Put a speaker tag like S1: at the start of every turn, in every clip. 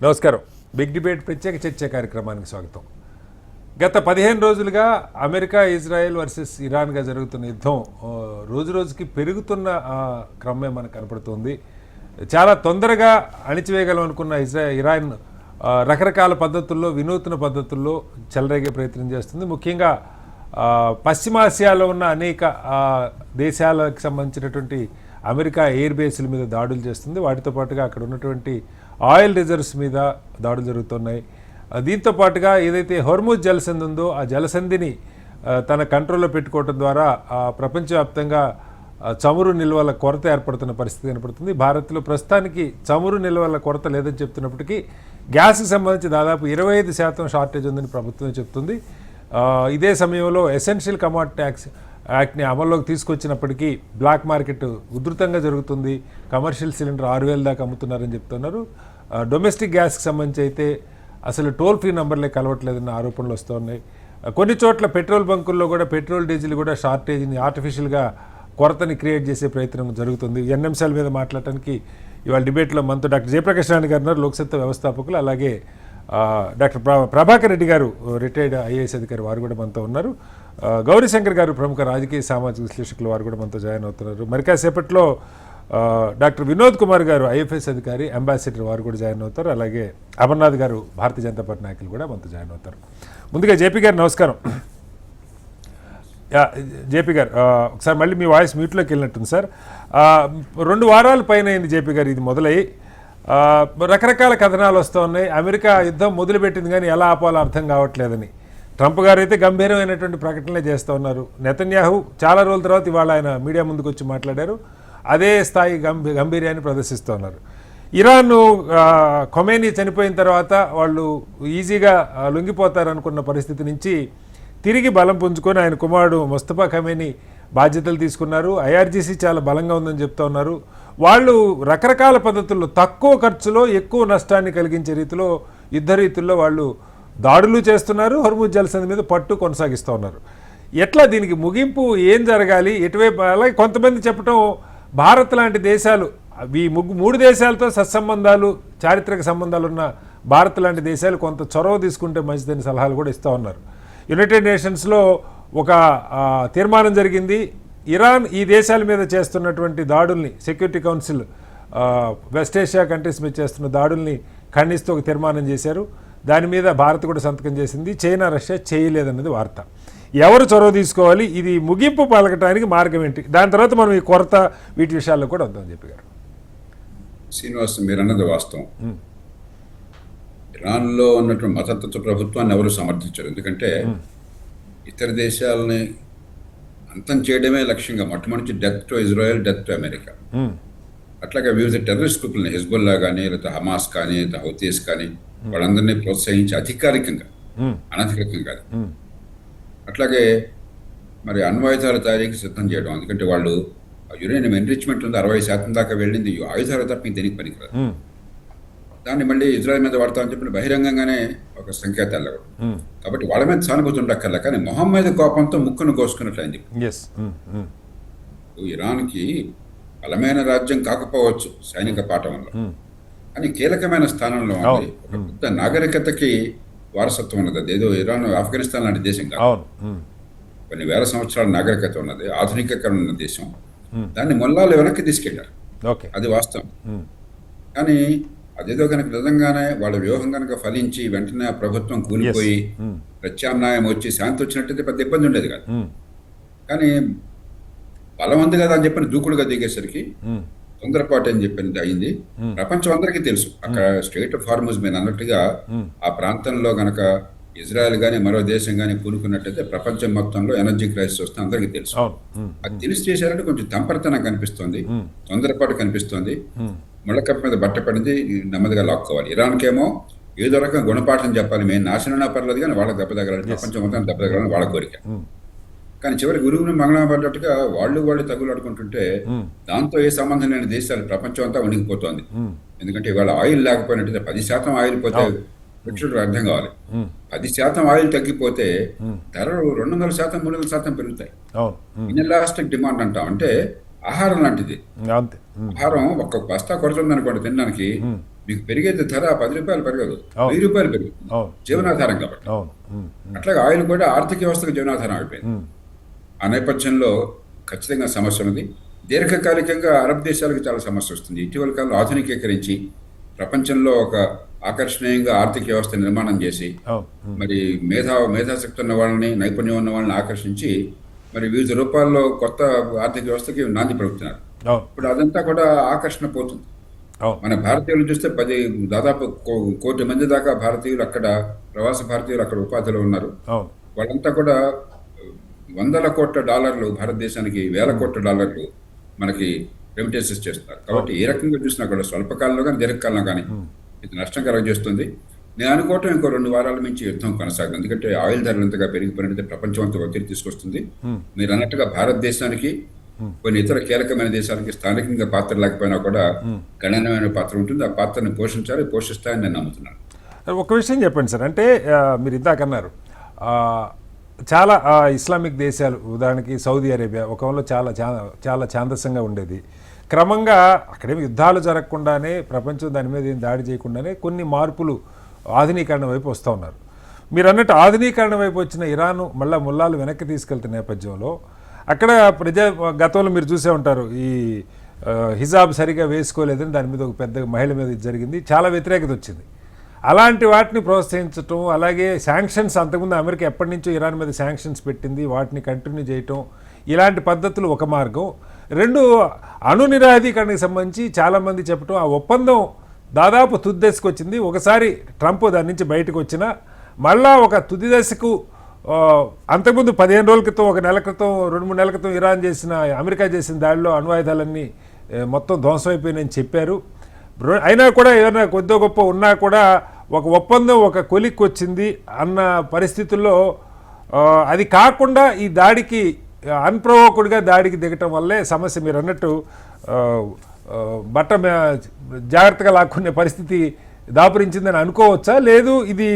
S1: నమస్కారం. Big debate ప్రత్యేక చర్చ కార్యక్రమానికి స్వాగతం. గత 15 రోజులుగా అమెరికా ఇజ్రాయెల్ వర్సెస్ ఇరాన్గా జరుగుతున్న యుద్ధం రోజు రోజుకి పెరుగుతున్న క్రమమే మనకు కనపడుతుంది. చాలా తొందరగా అణిచివేయగలం అనుకున్న ఇరాన్ రకరకాల పద్ధతుల్లో, వినూత్న పద్ధతుల్లో చెలరేగే ప్రయత్నం చేస్తుంది. ముఖ్యంగా పశ్చిమాసియాలో ఉన్న అనేక దేశాలకు సంబంధించినటువంటి అమెరికా ఎయిర్ బేస్ల మీద దాడులు చేస్తుంది. వాటితో పాటుగా అక్కడ ఉన్నటువంటి ఆయిల్ రిజర్వ్స్ మీద దాడులు జరుగుతున్నాయి. దీంతో పాటుగా ఏదైతే హోర్ముజ్ జలసంధి ఉందో ఆ జలసంధిని తన కంట్రోల్లో పెట్టుకోవడం ద్వారా ప్రపంచవ్యాప్తంగా చమురు నిల్వల కొరత ఏర్పడుతున్న పరిస్థితి కనపడుతుంది. భారత్లో ప్రస్తుతానికి చమురు నిల్వల కొరత లేదని చెప్తున్నప్పటికీ గ్యాస్కి సంబంధించి దాదాపు 25% షార్టేజ్ ఉందని ప్రభుత్వం చెప్తుంది. ఇదే సమయంలో ఎసెన్షియల్ కమోడిటీ యాక్ట్ని అమల్లోకి తీసుకొచ్చినప్పటికీ బ్లాక్ మార్కెట్ ఉధృతంగా జరుగుతుంది. కమర్షియల్ సిలిండర్ 6,000 దాకా అమ్ముతున్నారని చెప్తున్నారు. డొమెస్టిక్ గ్యాస్కి సంబంధించి అయితే అసలు టోల్ ఫ్రీ నెంబర్లే కలవట్లేదన్న ఆరోపణలు వస్తున్నాయి. కొన్ని చోట్ల పెట్రోల్ బంకుల్లో కూడా పెట్రోల్ డీజిల్ కూడా షార్టేజ్ని ఆర్టిఫిషియల్గా కొరతని క్రియేట్ చేసే ప్రయత్నం జరుగుతుంది. ఎన్ఎంసీల మీద మాట్లాడటానికి ఇవాళ డిబేట్లో మనతో డాక్టర్ జయప్రకాష్ నారాయణ గారు ఉన్నారు, లోక్సత్తా వ్యవస్థాపకులు. అలాగే డాక్టర్ ప్రభాకర్ రెడ్డి గారు, రిటైర్డ్ ఐఏఎస్ అధికారి, వారు కూడా మనతో ఉన్నారు. గౌరీశంకర్ గారు, ప్రముఖ రాజకీయ సామాజిక విశ్లేషకులు, వారు కూడా మనతో జాయిన్ అవుతున్నారు. మరి కాసేపట్లో డాక్టర్ వినోద్ కుమార్ గారు, ఐఎఫ్ఎస్ అధికారి, అంబాసిడర్, వారు కూడా జాయిన్ అవుతారు. అలాగే అమర్నాథ్ గారు, భారతీయ జనతా పార్టీ నాయకులు కూడా మనతో జాయిన్ అవుతారు. ముందుగా జేపీ గారు నమస్కారం. జేపీ గారు, ఒకసారి మళ్ళీ మీ వాయిస్ మ్యూట్లోకి వెళ్ళినట్టుంది సార్. 2 వారాల పైన అయింది జేపీ గారు ఇది మొదలై. రకరకాల కథనాలు వస్తూ ఉన్నాయి. అమెరికా యుద్ధం మొదలుపెట్టింది కానీ ఎలా ఆపాలో అర్థం కావట్లేదని. ట్రంప్ గారు అయితే గంభీరమైనటువంటి ప్రకటనలే చేస్తూ ఉన్నారు. నెతన్యాహు చాలా రోజుల తర్వాత ఇవాళ ఆయన మీడియా ముందుకు వచ్చి మాట్లాడారు. అదే స్థాయి గంభీర్యాన్ని ప్రదర్శిస్తూ ఉన్నారు. ఇరాన్ ఖొమేనీ చనిపోయిన తర్వాత వాళ్ళు ఈజీగా లొంగిపోతారనుకున్న పరిస్థితి నుంచి తిరిగి బలం పుంజుకొని ఆయన కుమారుడు ముస్తఫా ఖొమేనీ బాధ్యతలు తీసుకున్నారు. ఐఆర్జీసీ చాలా బలంగా ఉందని చెప్తా ఉన్నారు. వాళ్ళు రకరకాల పద్ధతుల్లో తక్కువ ఖర్చులో ఎక్కువ నష్టాన్ని కలిగించే రీతిలో యుద్ధ రీతుల్లో వాళ్ళు దాడులు చేస్తున్నారు. హోర్ముజ్ జలసంధి మీద పట్టు కొనసాగిస్తూ ఉన్నారు. ఎట్లా దీనికి ముగింపు ఏం జరగాలి, ఎటువైపు? అలాగే కొంతమంది చెప్పటం భారత్ లాంటి దేశాలు, ఈ 3 దేశాలతో సత్సంబంధాలు, చారిత్రక సంబంధాలు ఉన్న భారత్ లాంటి దేశాలు కొంత చొరవ తీసుకుంటే మంచిదని సలహాలు కూడా ఇస్తూ ఉన్నారు. యునైటెడ్ నేషన్స్లో ఒక తీర్మానం జరిగింది. ఇరాన్ ఈ దేశాల మీద చేస్తున్నటువంటి దాడుల్ని, security council west Asia countries మీద చేస్తున్న దాడుల్ని ఖండిస్తూ ఒక తీర్మానం చేశారు. దాని మీద భారత్ కూడా సంతకం చేసింది. చైనా, రష్యా చేయలేదన్నది వార్త. ఎవరు చొరవ తీసుకోవాలి? ఇది ముగింపు పలకటానికి మార్గం ఏంటి? దాని తర్వాత మనం ఈ కొరత వీటి విషయాల్లో కూడా వద్దాం చెప్పారు.
S2: శ్రీనివాస్, మీరు అన్నది వాస్తవం. ఇరాన్లో ఉన్నటువంటి మతతత్వ ప్రభుత్వాన్ని ఎవరు సమర్థించరు. ఎందుకంటే ఇతర దేశాలని అంతం చేయడమే లక్ష్యంగా, మొట్టమొదటి death to Israel, death to America. అట్లాగే వివిధ టెర్రరిస్ట్ గ్రూపులని, హిజ్బుల్లా కానీ, లేకపోతే హమాస్ కానీ, లేకపోతే హౌతీస్ కానీ, వాళ్ళందరినీ ప్రోత్సహించి అధికారికంగా, అనధికారికంగా కాదు. అట్లాగే మరి అణ్వాయుధాల తయారీకి సిద్ధం చేయడం. ఎందుకంటే వాళ్ళు యురేనియం ఎన్రిచ్మెంట్ ఉంది, 60% దాకా వెళ్ళింది. ఆయుధాలు తప్ప దేనికి పనికిరాదు. దాన్ని మళ్ళీ ఇజ్రాయెల్ మీద వాడతామని చెప్పిన బహిరంగంగానే ఒక సంకేతాలు. కాబట్టి వాళ్ళ మీద సానుభూతి ఉండక్కర్లే, కానీ మొహం మీద కోపంతో ముక్కును కోసుకున్నట్లయింది. ఇరాన్కి బలమైన రాజ్యం కాకపోవచ్చు సైనిక పాఠంలో, కానీ కీలకమైన స్థానంలో ఉంది. ఒక పెద్ద నాగరికతకి వారసత్వం ఉన్నది. అదేదో ఇరాన్, ఆఫ్ఘనిస్తాన్ లాంటి దేశం కాదు. కొన్ని వేల సంవత్సరాల నాగరికత ఉన్నది, ఆధునికీకరణ ఉన్న దేశం. దాన్ని మొల్లాలు వెనక్కి తీసుకెళ్లారు, అది వాస్తవం. కానీ అదేదో కనుక నిజంగానే వాళ్ళ వ్యూహం కనుక ఫలించి వెంటనే ఆ ప్రభుత్వం కూలిపోయి ప్రత్యామ్నాయం వచ్చి శాంతి వచ్చినట్టయితే పెద్ద ఇబ్బంది ఉండేది కాదు. కానీ బలం ఉంది కదా అని చెప్పిన దూకుడుగా దిగేసరికి తొందరపాటు అని చెప్పింది అయింది. ప్రపంచం అందరికీ తెలుసు. అక్కడ స్ట్రెయిట్ ఆఫ్ హార్ముజ్ మీద అన్నట్టుగా ఆ ప్రాంతంలో గనక ఇజ్రాయెల్ కానీ మరో దేశం కానీ పూనుకున్నట్టయితే ప్రపంచం మొత్తంలో ఎనర్జీ క్రైసిస్ వస్తే అందరికీ తెలుసు. అది తెలిసి చేశారంటే కొంచెం తంపరితనం కనిపిస్తోంది, తొందరపాటు కనిపిస్తోంది. ముళ్ళకప్ప మీద బట్ట పడింది, నెమ్మదిగా లాక్కోవాలి. ఇరాన్కేమో ఏదో రకం గుణపాఠం చెప్పాలి, మేము నాశనం పర్లేదు కానీ వాళ్ళకి దెబ్బ తగలాలి, ప్రపంచం మొత్తం దెబ్బ తగలాలని వాళ్ళ కోరిక. కానీ చివరి గురువుని మంగళం పడ్డట్టుగా వాళ్ళు తగులాడుకుంటుంటే దాంతో ఏ సంబంధం లేని దేశాలు ప్రపంచం అంతా ఉనికిపోతోంది. ఎందుకంటే ఇవాళ ఆయిల్ లేకపోయినట్టయితే 10% ఆయిల్ పోతే పెట్టుబడి అర్థం కావాలి. 10% ఆయిల్ తగ్గిపోతే ధరలు 200%, 300% పెరుగుతాయి. ఇన్ఎలాస్టిక్ డిమాండ్ అంటాం. అంటే ఆహారం లాంటిది. ఆహారం ఒక్క బస్తా కొరత ఉందనుకోండి తినడానికి, మీకు పెరిగేది ధర 10 రూపాయలు పెరగదు,
S1: అవును.
S2: 1000 రూపాయలు పెరుగుతుంది.
S1: అవును.
S2: జీవనాధారం కాబట్టి.
S1: అవును.
S2: అట్లాగే ఆయిల్ కూడా ఆర్థిక వ్యవస్థకు జీవనాధారం అయిపోయింది. ఆ నేపథ్యంలో ఖచ్చితంగా సమస్య ఉంది. దీర్ఘకాలికంగా అరబ్ దేశాలకు చాలా సమస్య వస్తుంది. ఇటీవల కాలంలో ఆధునికీకరించి ప్రపంచంలో ఒక ఆకర్షణీయంగా ఆర్థిక వ్యవస్థ నిర్మాణం చేసి మరి మేధాశక్తి ఉన్న వాళ్ళని, నైపుణ్యం ఉన్న వాళ్ళని ఆకర్షించి మరి వివిధ రూపాల్లో కొత్త ఆర్థిక వ్యవస్థకి నాంది పలుకుతున్నారు. ఇప్పుడు అదంతా కూడా ఆకర్షణ పోతుంది. మన భారతీయులు చూస్తే దాదాపు 1 కోటి మంది దాకా భారతీయులు అక్కడ, ప్రవాస భారతీయులు అక్కడ ఉపాధిలో ఉన్నారు. వాళ్ళంతా కూడా $100 కోట్ల భారతదేశానికి $1,000 కోట్ల మనకి రెమిటెన్సెస్ చేస్తున్నారు. కాబట్టి ఏ రకంగా చూసినా కూడా స్వల్పకాలంలో కానీ దీర్ఘకాలంలో కానీ ఇది నష్టం కలగజేస్తుంది. నేను అనుకోవటం ఇంకో 2 వారాల నుంచి యుద్ధం కొనసాగుతుంది. ఎందుకంటే ఆయిల్ ధరలు ఎంతగా పెరిగిపోయినట్టు ప్రపంచం అంతా ఒత్తిడి తీసుకొస్తుంది. మీరు అన్నట్టుగా భారతదేశానికి కొన్ని ఇతర కీలకమైన దేశాలకి స్థానికంగా పాత్ర లేకపోయినా కూడా గణనీయమైన పాత్ర ఉంటుంది. ఆ పాత్రను పోషిస్తాయని నేను నమ్ముతున్నాను.
S1: ఒక విషయం చెప్పండి సార్, అంటే మీరు ఇందాక అన్నారు చాలా ఇస్లామిక్ దేశాలు, ఉదాహరణకి సౌదీ అరేబియా ఒకవేళ చాలా ఛాందసంగా ఉండేది. క్రమంగా అక్కడేమి యుద్ధాలు జరగకుండానే, ప్రపంచం దాని మీద ఏం దాడి చేయకుండానే కొన్ని మార్పులు ఆధునీకరణ వైపు వస్తూ ఉన్నారు. మీరు అన్నట్టు ఆధునీకరణ వైపు వచ్చిన ఇరాను మళ్ళీ ముల్లాలు వెనక్కి తీసుకెళ్తున్న నేపథ్యంలో అక్కడ గతంలో మీరు చూసే ఉంటారు, ఈ హిజాబ్ సరిగా వేసుకోలేదని దాని మీద ఒక పెద్ద మహిళ మీద జరిగింది, చాలా వ్యతిరేకత వచ్చింది. అలాంటి వాటిని ప్రోత్సహించటం, అలాగే శాంక్షన్స్, అంతకుముందు అమెరికా ఎప్పటి నుంచో ఇరాన్ మీద శాంక్షన్స్ పెట్టింది, వాటిని కంటిన్యూ చేయటం, ఇలాంటి పద్ధతులు ఒక మార్గం. 2 అణు నిరాయుధీకరణకు సంబంధించి చాలామంది చెప్పటం, ఆ ఒప్పందం దాదాపు తుది దశకు వచ్చింది. ఒకసారి ట్రంప్ దాని నుంచి బయటకు వచ్చినా మళ్ళా ఒక తుది దశకు అంతకుముందు 15 రోజుల క్రితం, 1 నెల క్రితం, 2-3 నెలల క్రితం అమెరికా చేసిన దాడిలో అణ్వాయుధాలన్నీ మొత్తం ధ్వంసం అయిపోయినాయని చెప్పారు. అయినా కూడా ఏదైనా కొద్ది గొప్ప ఉన్నా కూడా ఒక ఒప్పందం ఒక కొలిక్కి వచ్చింది అన్న పరిస్థితుల్లో అది కాకుండా ఈ దాడికి అన్ప్రవోక్డ్గా దాడికి దిగటం వల్లే సమస్య మీరు అన్నట్టు జాగ్రత్తగా లాక్కునే పరిస్థితి దాపురించిందని అనుకోవచ్చా? లేదు ఇది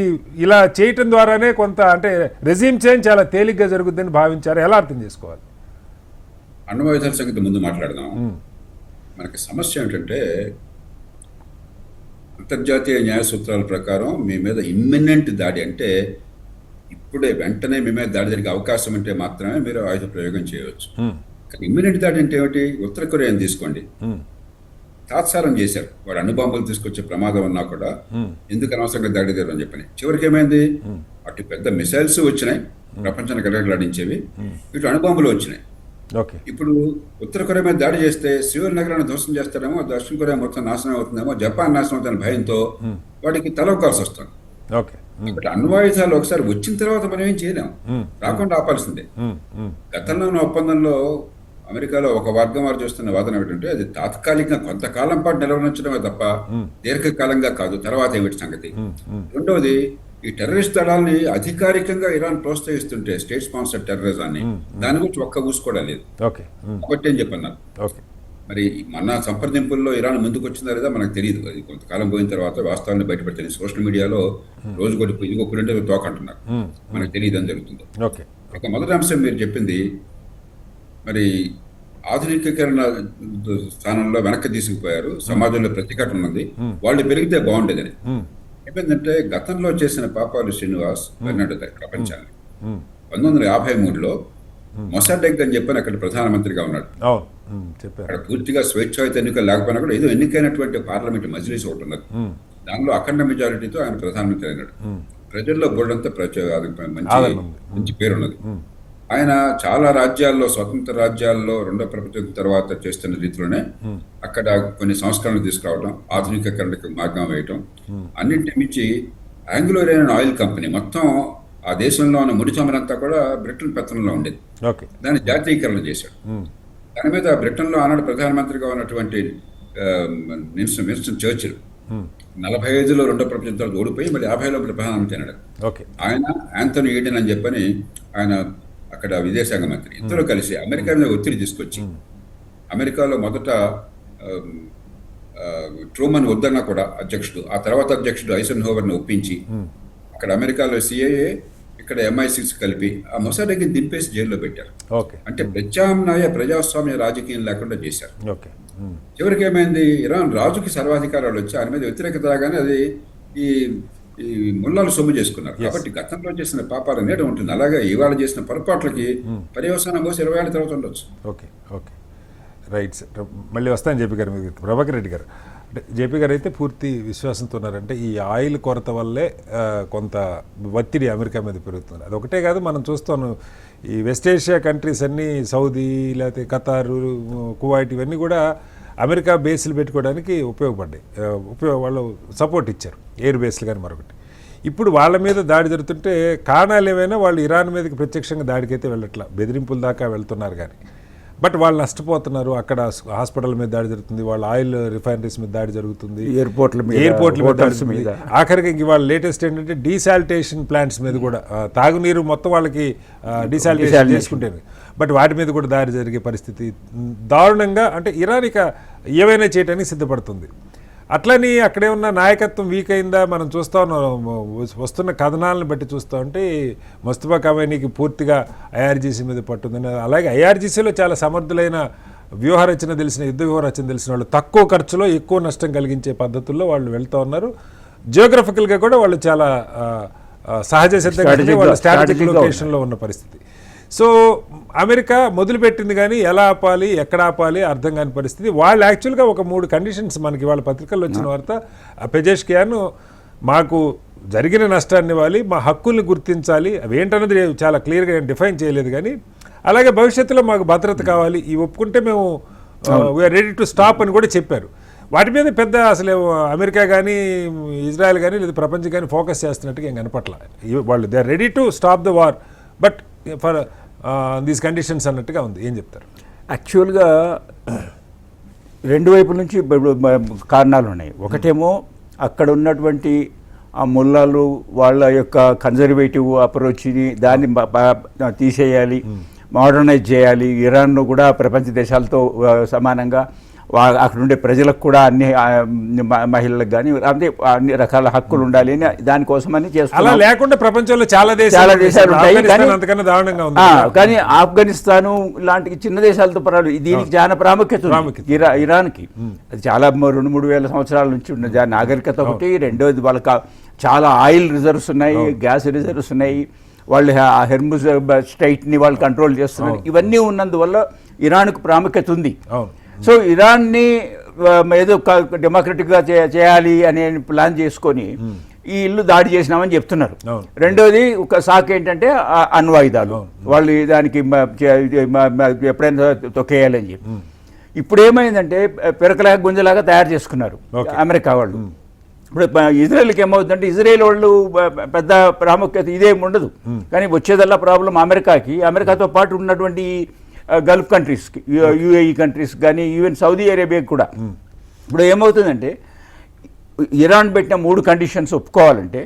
S1: ఇలా చేయటం ద్వారానే కొంత అంటే రెజ్యూమ్ చేంజ్ చాలా తేలిగ్గా జరుగుతుందని భావించారు, ఎలా అర్థం చేసుకోవాలి?
S2: అణ్వాయుధాల సంగతి ముందు మాట్లాడదాం. మనకి సమస్య ఏంటంటే అంతర్జాతీయ న్యాయ సూత్రాల ప్రకారం మీ మీద ఇమ్మినెంట్ దాడి అంటే ఇప్పుడే వెంటనే మీ మీద దాడి జరిగే అవకాశం ఉంటే మాత్రమే మీరు ఆయుధ ప్రయోగం చేయవచ్చు. కానీ ఇమ్మినెంట్ దాడి అంటే ఏమిటి? ఉత్తర కొరియాని తీసుకోండి, తాత్సారం చేశారు. వాడు అణుబాంబులు తీసుకొచ్చే ప్రమాదం ఉన్నా కూడా ఎందుకు అనవసరంగా దాడి చేయరు అని చెప్పని చివరికి ఏమైంది? అటు పెద్ద మిసైల్స్ వచ్చినాయి ప్రపంచాన్ని గడగడలాడించేవి, ఇటు అణుబాంబులు వచ్చినాయి. ఇప్పుడు ఉత్తర కొరియా మీద దాడి చేస్తే సియోల్ నగరాన్ని ధ్వంసం చేస్తారేమో, దక్షిణ కొరియా మొత్తం నాశనం అవుతుందేమో, జపాన్ నాశనం అవుతున్న భయంతో వాడికి తలవకాల్సి వస్తుంది. కాబట్టి అణ్వాయుధాలు ఒకసారి వచ్చిన తర్వాత మనం ఏం చేయలేం, రాకుండా ఆపాల్సిందే. గతంలో ఉన్న ఒప్పందంలో అమెరికాలో ఒక వర్గం వారు చూస్తున్న వాదన ఏమిటంటే అది తాత్కాలికంగా కొంతకాలం పాటు నిలవరించడమే తప్ప దీర్ఘకాలంగా కాదు, తర్వాత ఏమిటి సంగతి. రెండవది, ఈ టెర్రరిస్ట్ దళాలని అధికారికంగా ఇరాన్ ప్రోత్సహిస్తుంటే స్టేట్ స్పాన్సర్ టెర్రరిజాన్ని దాని గురించి ఒక్క ఊసుకోవడం లేదు. కాబట్టి ఏం చెప్పన్నారు, మరి మన సంప్రదింపుల్లో ఇరాన్ ముందుకు వచ్చిందా లేదా మనకు తెలియదు. అది కొంతకాలం పోయిన తర్వాత వాస్తవాన్ని బయటపెట్టింది. సోషల్ మీడియాలో రోజు కొద్ది ఇదిగో ఒకరింటే తోకంటున్నారు, మనకు తెలియదు అని జరుగుతుంది. ఒక మొదటి అంశం మీరు చెప్పింది, మరి ఆధునికీకరణ స్థానంలో వెనక్కి తీసుకుపోయారు, సమాజంలో ప్రతిఘటన ఉన్నది, వాళ్ళు పెరిగితే బాగుండేదని. ఏమైందంటే గతంలో చేసిన పాపాలు శ్రీనివాస్ బెర్నాడో ప్రపంచాన్ని 1953లో మొసాడెగ్ అని చెప్పని అక్కడ ప్రధానమంత్రిగా ఉన్నాడు. అక్కడ పూర్తిగా స్వేచ్ఛాయుత ఎన్నికలు లేకపోయినా కూడా ఏదో ఎన్నికైనటువంటి పార్లమెంట్ మజ్లిస్ ఒకటి ఉన్నది, దానిలో అఖండ మెజారిటీతో ఆయన ప్రధానమంత్రి అయినాడు. ప్రజల్లో బోర్డంతా మంచి పేరున్నది. ఆయన చాలా రాజ్యాల్లో, స్వతంత్ర రాజ్యాల్లో రెండో ప్రపంచం తర్వాత చేస్తున్న రీతిలోనే అక్కడ కొన్ని సంస్కరణలు తీసుకురావడం, ఆధునికీకరణకు మార్గం వేయటం, అన్నింటి మించి ఆంగ్లో ఇరానియన్ ఆయిల్ కంపెనీ మొత్తం ఆ దేశంలో ఉన్న ముడి చమురంతా కూడా బ్రిటన్ పెత్తనంలో ఉండేది. దాన్ని జాతీయకరణ చేశాడు. దాని మీద బ్రిటన్లో ఆనాడు ప్రధానమంత్రిగా ఉన్నటువంటి విన్స్టన్ చర్చిల్ 45లో రెండో ప్రపంచం తర్వాత ఓడిపోయి మళ్ళీ 50లో ప్రధానమంత్రి అయినాడు. ఆయన యాంథనీ ఈడెన్ అని చెప్పని ఆయన అక్కడ విదేశాంగ మంత్రి, ఇద్దరు కలిసి అమెరికా మీద ఒత్తిడి తీసుకొచ్చి, అమెరికాలో మొదట ట్రూమన్ వద్దన్నా కూడా అధ్యక్షుడు, ఆ తర్వాత అధ్యక్షుడు ఐసెన్హోవర్ని ఒప్పించి అక్కడ అమెరికాలో సిఐఏ, ఇక్కడ MI6 కలిపి ఆ మొసాడెగ్ని దింపేసి జైల్లో పెట్టారు. అంటే ప్రత్యామ్నాయ ప్రజాస్వామ్య రాజకీయం లేకుండా చేశారు. చివరికి ఏమైంది, ఇరాన్ రాజుకి సర్వాధికారాలు వచ్చి ఆయన మీద వ్యతిరేకత రాగానే అది ఈ ఈ ముల్లాలు సొమ్ము చేసుకున్నారు. కాబట్టి గతంలో చేసిన పాపాలు నేడు ఉంటుంది. అలాగే ఇవాళ చేసిన పొరపాట్లకి పర్యవసానం కోసం 20 ఏళ్ళ తర్వాత ఉండొచ్చు.
S1: Okay okay right sir. మళ్ళీ వస్తాను జేపీ గారు మీద. ప్రభాకర్ రెడ్డి గారు, అంటే జేపీ గారు అయితే పూర్తి విశ్వాసంతో ఉన్నారంటే ఈ ఆయిల్ కొరత వల్లే కొంత ఒత్తిడి అమెరికా మీద పెరుగుతుంది. అది ఒకటే కాదు, మనం చూస్తాను ఈ వెస్ట్ ఏషియా కంట్రీస్ అన్నీ, సౌదీ లేకపోతే ఖతారు, కువైట్, ఇవన్నీ కూడా అమెరికా బేస్లు పెట్టుకోవడానికి ఉపయోగపడ్డాయి. వాళ్ళు సపోర్ట్ ఇచ్చారు, ఎయిర్ బేస్లు కానీ మరొకటి. ఇప్పుడు వాళ్ళ మీద దాడి జరుగుతుంటే కారణాలు ఏమైనా వాళ్ళు ఇరాన్ మీదకి ప్రత్యక్షంగా దాడికైతే వెళ్ళట్లా, బెదిరింపుల దాకా వెళ్తున్నారు కానీ. బట్ వాళ్ళు నష్టపోతున్నారు. అక్కడ హాస్పిటల్ మీద దాడి జరుగుతుంది, వాళ్ళ ఆయిల్ రిఫైనరీస్ మీద దాడి జరుగుతుంది, ఎయిర్పోర్ట్ల మీద దాడి జరుగుతుంది. ఆఖరికి ఇంక వాళ్ళ లేటెస్ట్ ఏంటంటే డీసాలిటేషన్ ప్లాంట్స్ మీద కూడా, తాగునీరు మొత్తం వాళ్ళకి డీసాలిటేషన్ చేసుకుంటేనే, బట్ వాటి మీద కూడా దాడి జరిగే పరిస్థితి దారుణంగా. అంటే ఇరాన్ ఇక ఏవైనా చేయడానికి సిద్ధపడుతుంది. అట్లని అక్కడే ఉన్న నాయకత్వం వీక్ అయిందా మనం చూస్తూ ఉన్నాం. వస్తున్న కథనాలను బట్టి చూస్తూ ఉంటే ముస్తఫా ఖమైనీకి పూర్తిగా ఐఆర్జీసీ మీద పట్టుందని, అలాగే ఐఆర్జీసీలో చాలా సమర్థులైన వ్యూహరచన తెలిసిన, యుద్ధ వ్యూహరచన తెలిసిన వాళ్ళు తక్కువ ఖర్చులో ఎక్కువ నష్టం కలిగించే పద్ధతుల్లో వాళ్ళు వెళ్తూ ఉన్నారు. జియోగ్రఫికల్గా కూడా వాళ్ళు చాలా సహజ సిద్ధంగా వాళ్ళ స్ట్రాటజిక్ లొకేషన్లో ఉన్న పరిస్థితి. సో అమెరికా మొదలుపెట్టింది కానీ ఎలా ఆపాలి, ఎక్కడ ఆపాలి అర్థం కాని పరిస్థితి. వాళ్ళు యాక్చువల్గా ఒక 3 కండిషన్స్ మనకి వాళ్ళ పత్రికల్లో వచ్చిన వార్త, పెజెష్కియాన్ మాకు జరిగిన నష్టాన్ని ఇవ్వాలి, మా హక్కుల్ని గుర్తించాలి, అవి ఏంటన్నది చాలా క్లియర్గా డిఫైన్ చేయలేదు కానీ, అలాగే భవిష్యత్తులో మాకు భద్రత కావాలి, ఇవి ఒప్పుకుంటే మేము వీఆర్ రెడీ టు స్టాప్ అని కూడా చెప్పారు. వాటి మీద పెద్ద అసలు అమెరికా కానీ ఇజ్రాయెల్ కానీ లేదా ప్రపంచం కానీ ఫోకస్ చేస్తున్నట్టుగా ఏం కనపట్ల. వాళ్ళు they are ready to stop the war but for these conditions అన్నట్టుగా ఉంది. ఏం చెప్తారు?
S3: యాక్చువల్గా 2 వైపుల నుంచి కారణాలు ఉన్నాయి. ఒకటేమో అక్కడ ఉన్నటువంటి ఆ ముల్లాలు వాళ్ళ యొక్క కన్జర్వేటివ్ అప్రోచ్ని దాన్ని తీసేయాలి, మోడర్నైజ్ చేయాలి. ఇరాన్ను కూడా ప్రపంచ దేశాలతో సమానంగా అక్కడ ఉండే ప్రజలకు కూడా అన్ని మహిళలకు కానీ అంటే అన్ని రకాల హక్కులు ఉండాలి అని దానికోసమని చేస్తున్నారు.
S1: లేకుండా ప్రపంచంలో చాలా దేశాలు ఉంటాయి
S3: కానీ ఆఫ్ఘనిస్తాను లాంటి చిన్న దేశాలతో పర్వాలేదు. దీనికి చాలా ప్రాముఖ్యత ఇరాన్కి. అది చాలా 2-3 వేల సంవత్సరాల నుంచి ఉన్న నాగరికత ఒకటి. రెండోది వాళ్ళకి చాలా ఆయిల్ రిజర్వ్స్ ఉన్నాయి, గ్యాస్ రిజర్వ్స్ ఉన్నాయి. వాళ్ళు హెర్ముజ్ స్ట్రైట్ని వాళ్ళు కంట్రోల్ చేస్తున్నారు. ఇవన్నీ ఉన్నందువల్ల ఇరాన్కు ప్రాముఖ్యత ఉంది. సో ఇరాన్ని ఏదో డెమోక్రటిక్గా చేయాలి అనే ప్లాన్ చేసుకొని ఈ ఇల్లు దాడి చేసినామని చెప్తున్నారు. రెండోది ఒక సాక్ ఏంటంటే అణ్వాయుధాలు, వాళ్ళు దానికి ఎప్పుడైనా తొక్కేయాలని చెప్పి. ఇప్పుడు ఏమైందంటే పెరకలాగా గుంజలాగా తయారు చేసుకున్నారు అమెరికా వాళ్ళు. ఇప్పుడు ఇజ్రాయెల్కి ఏమవుతుందంటే ఇజ్రాయెల్ వాళ్ళు పెద్ద ప్రాముఖ్యత ఇదేం ఉండదు, కానీ వచ్చేదల్లా ప్రాబ్లం అమెరికాకి. అమెరికాతో పాటు ఉన్నటువంటి గల్ఫ్ కంట్రీస్కి, యుఏఈ కంట్రీస్ కానీ ఈవెన్ సౌదీ అరేబియాకి కూడా. ఇప్పుడు ఏమవుతుందంటే ఇరాన్ పెట్టిన 3 కండిషన్స్ ఒప్పుకోవాలంటే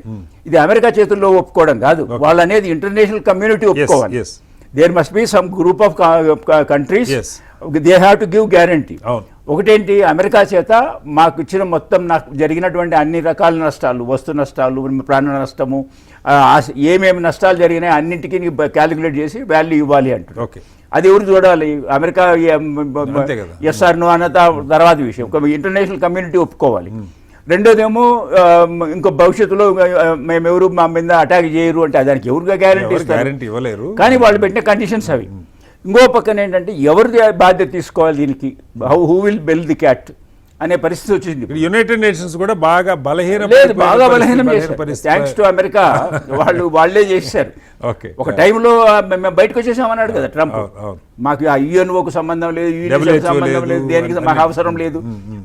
S3: ఇది అమెరికా చేతుల్లో ఒప్పుకోవడం కాదు, వాళ్ళు అనేది ఇంటర్నేషనల్ కమ్యూనిటీ ఒప్పుకోవాలి. There must be some group of countries, they have to give guarantee. ఒకటేంటి, అమెరికా చేత మాకు ఇచ్చిన మొత్తం నాకు జరిగినటువంటి అన్ని రకాల నష్టాలు, వస్తు నష్టాలు, ప్రాణ నష్టము, ఏమేమి నష్టాలు జరిగినాయి అన్నింటికి క్యాలిక్యులేట్ చేసి వాల్యూ ఇవ్వాలి అంటారు. అది ఎవరు చూడాలి? అమెరికా ఎస్ఆర్ నో అన్న తర్వాత విషయం, ఇంటర్నేషనల్ కమ్యూనిటీ ఒప్పుకోవాలి. రెండోదేమో ఇంకో భవిష్యత్తులో మేమెవరు మా మీద అటాక్ చేయరు అంటే దానికి ఎవరుగా గ్యారంటీ ఇవ్వలేరు. కానీ వాళ్ళు పెట్టిన కండిషన్స్ అవి. ఇంకో పక్కన ఏంటంటే ఎవరు బాధ్యత తీసుకోవాలి దీనికి, who will bell the cat అనే పరిస్థితి వచ్చింది.
S1: యునైటెడ్ నేషన్స్ కూడా బాగా బలహీనం
S3: చేశారు. థ్యాంక్స్ టు అమెరికా, వాళ్ళే చేశారు. ఒక టైంలో మేము బయటకు వచ్చేసామన్నాడు కదా ట్రంప్, మాకు ఆ యుఎన్ఓకు సంబంధం లేదు, సంబంధం లేదు, దేనికి మాకు అవసరం లేదు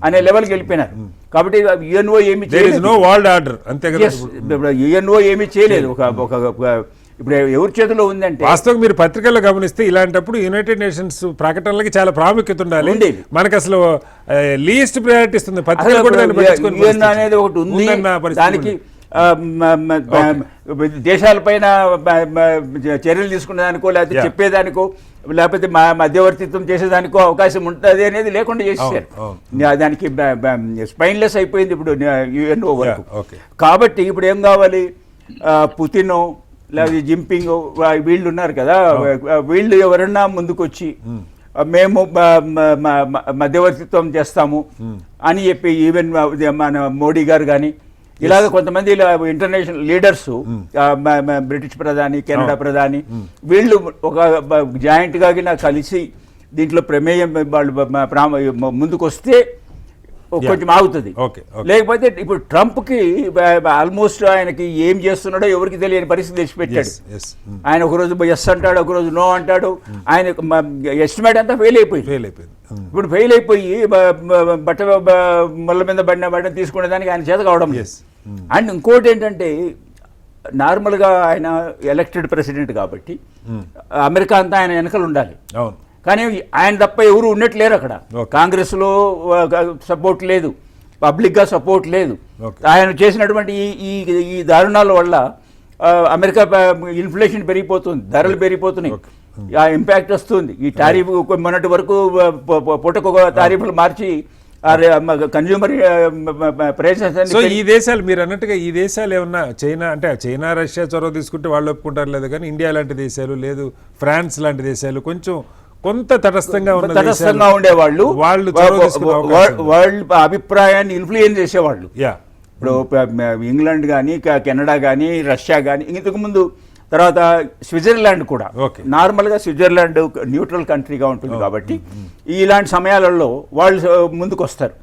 S3: అనే లెవెల్కి వెళ్ళిపోయినారు. కాబట్టి యుఎన్ఓ ఏమి చేయలేదు, యుఎన్ఓ ఏమీ చేయలేదు. ఇప్పుడు ఎవరి చేతిలో ఉందంటే,
S1: వాస్తవం మీరు పత్రికల్లో గమనిస్తే ఇలాంటప్పుడు యునైటెడ్ నేషన్స్ ప్రకటనలకి చాలా ప్రాముఖ్యత ఉండాలి. మనకు అసలు లీస్ట్ ప్రయారిటీ ఇస్తుంది
S3: అనేది ఒకటి ఉంది. దానికి దేశాలపైన చర్యలు తీసుకునేదానికో లేకపోతే చెప్పేదానికో లేకపోతే మధ్యవర్తిత్వం చేసేదానికో అవకాశం ఉంటుంది అనేది లేకుండా చేసేసారు. దానికి స్పైన్లెస్ అయిపోయింది ఇప్పుడు యుఎన్ఓ వరకు. కాబట్టి ఇప్పుడు ఏం కావాలి, పుతిన్ లేదా జింపింగ్ వీళ్ళు ఉన్నారు కదా, వీళ్ళు ఎవరన్నా ముందుకొచ్చి మేము మధ్యవర్తిత్వం చేస్తాము అని చెప్పి ఈవెన్ మన మోడీ గారు కానీ ఇలాగ కొంతమంది ఇంటర్నేషనల్ లీడర్స్ బ్రిటిష్ ప్రధాని, కెనడా ప్రధాని వీళ్ళు ఒక జాయింట్గా కలిసి దీంట్లో ప్రమేయం వాళ్ళు ముందుకు వస్తే కొంచెం ఆగుతుంది. లేకపోతే ఇప్పుడు ట్రంప్కి ఆల్మోస్ట్ ఆయనకి ఏం చేస్తున్నాడో ఎవరికి తెలియని పరిస్థితి తెచ్చిపెట్టాడు. ఆయన ఒకరోజు ఎస్ అంటాడు, ఒకరోజు నో అంటాడు. ఆయన ఎస్టిమేట్ అంతా ఫెయిల్ అయిపోయింది. ఇప్పుడు ఫెయిల్ అయిపోయి బట్ట ముళ్ళ మీద బట్ట తీసుకునే దానికి ఆయన చేత కావడం. అండ్ ఇంకోటి ఏంటంటే నార్మల్గా ఆయన ఎలక్టెడ్ ప్రెసిడెంట్ కాబట్టి అమెరికా అంతా ఆయన వెనకలు ఉండాలి. కానీ ఆయన తప్ప ఎవరు ఉన్నట్లేరు అక్కడ. కాంగ్రెస్లో సపోర్ట్ లేదు, పబ్లిక్గా సపోర్ట్ లేదు. ఆయన చేసినటువంటి ఈ దారుణాల వల్ల అమెరికా ఇన్ఫ్లేషన్ పెరిగిపోతుంది, ధరలు పెరిగిపోతున్నాయి, ఆ ఇంపాక్ట్ వస్తుంది. ఈ టారిఫ్ మొన్నటి వరకు పూటకు టారిఫ్లు మార్చి కన్జ్యూమర్ ప్రైసెస్.
S1: సో ఈ దేశాలు మీరు అన్నట్టుగా ఈ దేశాలు ఏమన్నా చైనా అంటే చైనా రష్యా చొరవ తీసుకుంటే వాళ్ళు ఒప్పుకుంటారు లేదు, కానీ ఇండియా లాంటి దేశాలు లేదు, ఫ్రాన్స్ లాంటి దేశాలు కొంత తటస్థంగా
S3: ఉండేవాళ్ళు, వాళ్ళు అభిప్రాయాన్ని ఇన్ఫ్లుయెన్స్ చేసేవాళ్ళు. ఇప్పుడు ఇంగ్లాండ్ కానీ, కెనడా కానీ, రష్యా కానీ, ఇంతకుముందు తర్వాత స్విట్జర్లాండ్ కూడా. నార్మల్గా స్విట్జర్లాండ్ న్యూట్రల్ కంట్రీగా ఉంటుంది కాబట్టి ఇలాంటి సమయాలలో వాళ్ళు ముందుకు వస్తారు.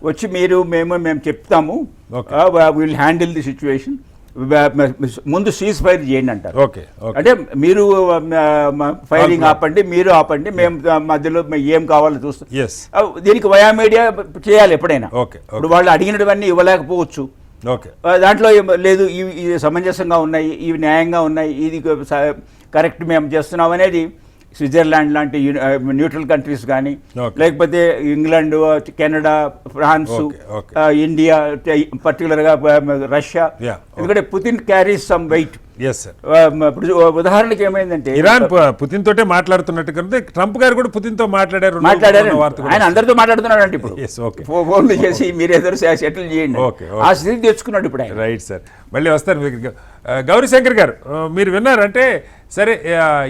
S3: వచ్చి మేము చెప్తాము, విల్ హ్యాండిల్ ది సిచ్యువేషన్, ముందు సీజ్ ఫైర్ చేయండి అంటారు. అంటే మీరు ఫైరింగ్ ఆపండి, మీరు ఆపండి, మేము మధ్యలో ఏం కావాలో చూస్తాం. దీనికి వయా మీడియా చేయాలి ఎప్పుడైనా. ఇప్పుడు వాళ్ళు అడిగినవన్నీ ఇవ్వలేకపోవచ్చు. దాంట్లో లేదు, ఇవి సమంజసంగా ఉన్నాయి, ఇవి న్యాయంగా ఉన్నాయి, ఇది కరెక్ట్ మేము చేస్తున్నాం అనేది స్విట్జర్లాండ్ లాంటి న్యూట్రల్ కంట్రీస్ కానీ, లేకపోతే ఇంగ్లాండ్, కెనడా, ఫ్రాన్స్, ఇండియా, పర్టికులర్గా రష్యా. ఎందుకంటే పుతిన్ క్యారీస్ సమ్ వెయిట్. ఉదాహరణకి ఏమైందంటే
S1: ఇరాన్ పుతిన్ తోటే మాట్లాడుతున్నట్టు, ట్రంప్ గారు కూడా పుతిన్ తో మాట్లాడారు.
S3: ఆయన అందరితో మాట్లాడుతున్నాడు అంటే ఇప్పుడు ఫోన్లు చేసి మీరు ఎదురు సెటిల్ చేయండి, ఆ స్థితి తెచ్చుకున్నాడు ఇప్పుడు ఆయన.
S1: రైట్ సార్, మళ్ళీ వస్తారు. గౌరీశంకర్ గారు, మీరు విన్నారంటే సరే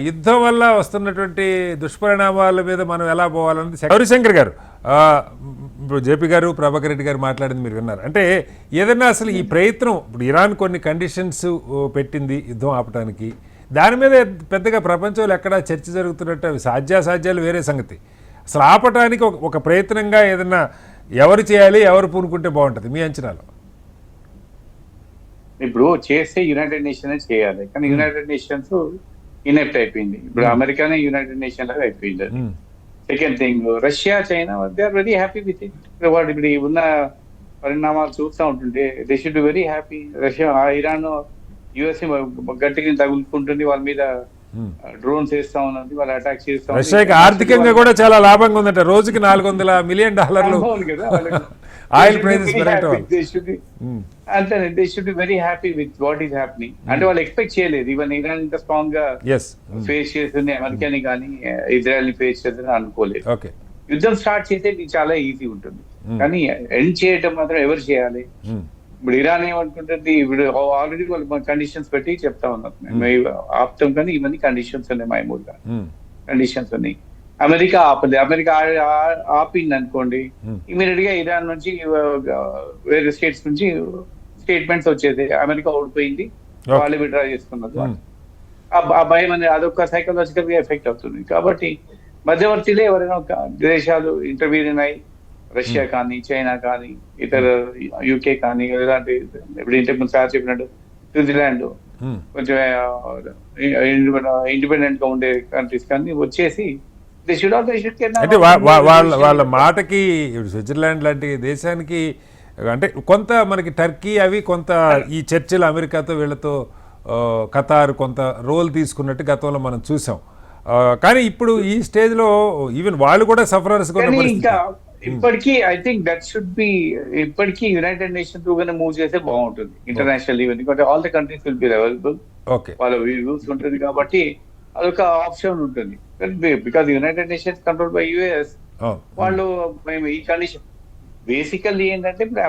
S1: యుద్ధం వల్ల వస్తున్నటువంటి దుష్పరిణామాల మీద మనం ఎలా పోవాలన్నది గౌరీశంకర్ గారు, ఇప్పుడు జేపీ గారు, ప్రభాకర్ రెడ్డి గారు మాట్లాడింది మీరు విన్నారు. అంటే ఏదైనా అసలు ఈ ప్రయత్నం, ఇప్పుడు ఇరాన్ కొన్ని కండిషన్స్ పెట్టింది యుద్ధం ఆపడానికి, దాని మీద పెద్దగా ప్రపంచంలో ఎక్కడా చర్చ జరుగుతున్నట్టు, అవి సాధ్యాసాధ్యాలు వేరే సంగతి. అసలు ఆపటానికి ఒక ప్రయత్నంగా ఏదైనా ఎవరు చేయాలి, ఎవరు పూనుకుంటే బాగుంటుంది మీ అంచనాలో?
S4: ఇప్పుడు చేస్తే యునైటెడ్ నేషన్స్ చేయాలి, కానీ యునైటెడ్ నేషన్స్ ఇనెప్ట్ అయిపోయింది. ఇప్పుడు అమెరికానే యునైటెడ్ నేషన్ లాగా అయిపోయింది. Second thing, Russia, China, they are very happy with it. వాడు ఇప్పుడు ఉన్న పరిణామాలు చూస్తూ ఉంటుంటే they should be very happy. Russia, Iran, USA గట్టిగా తగులుకుంటుంది, వాళ్ళ మీద డ్రోన్స్ వేస్తా ఉన్నది, వాళ్ళు అటాక్ చేస్తా.
S1: రష్యాకి ఆర్థికంగా కూడా చాలా లాభంగా ఉందంట, రోజుకి $400 మిలియన్
S4: కదా
S1: ఆయిల్ ప్రైసెస్.
S4: అంటే they should be very happy with what is happening. అంటే వాళ్ళు ఎక్స్పెక్ట్ చేయలేదు ఈవెన్ ఇరాన్ ఇంత స్ట్రాంగ్ గా ఫేస్ చేస్తుంది, అమెరికాని కానీ ఇజ్రాయెల్ ని ఫేస్ చేస్తుంది అనుకోలేదు. యుద్ధం స్టార్ట్ చేస్తే ఇది చాలా ఈజీ ఉంటుంది, కానీ ఎండ్ చేయటం మాత్రం ఎవరు చేయాలి? ఇప్పుడు ఇరాన్ ఏమనుకుంటుంది, ఇప్పుడు ఆల్రెడీ వాళ్ళు కండిషన్స్ పెట్టి చెప్తా ఉన్నారు, మేము ఆపుతాం, కానీ ఇవన్నీ కండిషన్స్ ఉన్నాయి, మామూలుగా కండిషన్స్ ఉన్నాయి. అమెరికా ఆపలేదు. అమెరికా ఆపింది అనుకోండి, ఇమీడియట్ గా ఇరాన్ నుంచి వేరే స్టేట్స్ నుంచి స్టేట్మెంట్స్ వచ్చేది, అమెరికా ఓడిపోయింది, వాళ్ళు విడ్రా చేసుకున్నారు. ఆ భయం అనేది అదొక సైకలాజికల్ గా ఎఫెక్ట్ అవుతుంది. కాబట్టి మధ్యవర్తిలో ఎవరైనా దేశాలు ఇంటర్వ్యూన్ అయి, రష్యా కానీ, చైనా కానీ, ఇతర యూకే కానీ, ఇలాంటి ఇప్పుడు ఇంతకుముందు సార్ చెప్పినట్టు స్విట్జర్లాండ్, కొంచెం ఇండిపెండెంట్ గా ఉండే కంట్రీస్ కానీ వచ్చేసి
S1: అంటే వాళ్ళ మాటకి స్విట్జర్లాండ్ లాంటి దేశానికి అంటే కొంత మనకి టర్కీ అవి కొంత ఈ చర్చలు అమెరికాతో వీళ్ళతో ఖతార్ కొంత రోల్ తీసుకున్నట్టు గతంలో మనం చూసాం. కానీ ఇప్పుడు ఈ స్టేజ్ లో ఈవెన్ వాళ్ళు కూడా సఫరర్స్.
S4: ఇప్పటికీ I think that should be, ఇప్పటికీ యునైటెడ్ నేషన్ త్రూ గానే మూవ్ చేస్తే బాగుంటుంది ఇంటర్నేషనల్ ఈవెంట్, ఎందుకంటే all the countries will be available, వాళ్ళ వ్యూస్ ఉంటుంది కాబట్టి అదొక ఆప్షన్ ఉంటుంది. Because United nations control by US, వాళ్ళు మేము ఈ కండిషన్ బేసికల్లీ ఏంటంటే ఇప్పుడు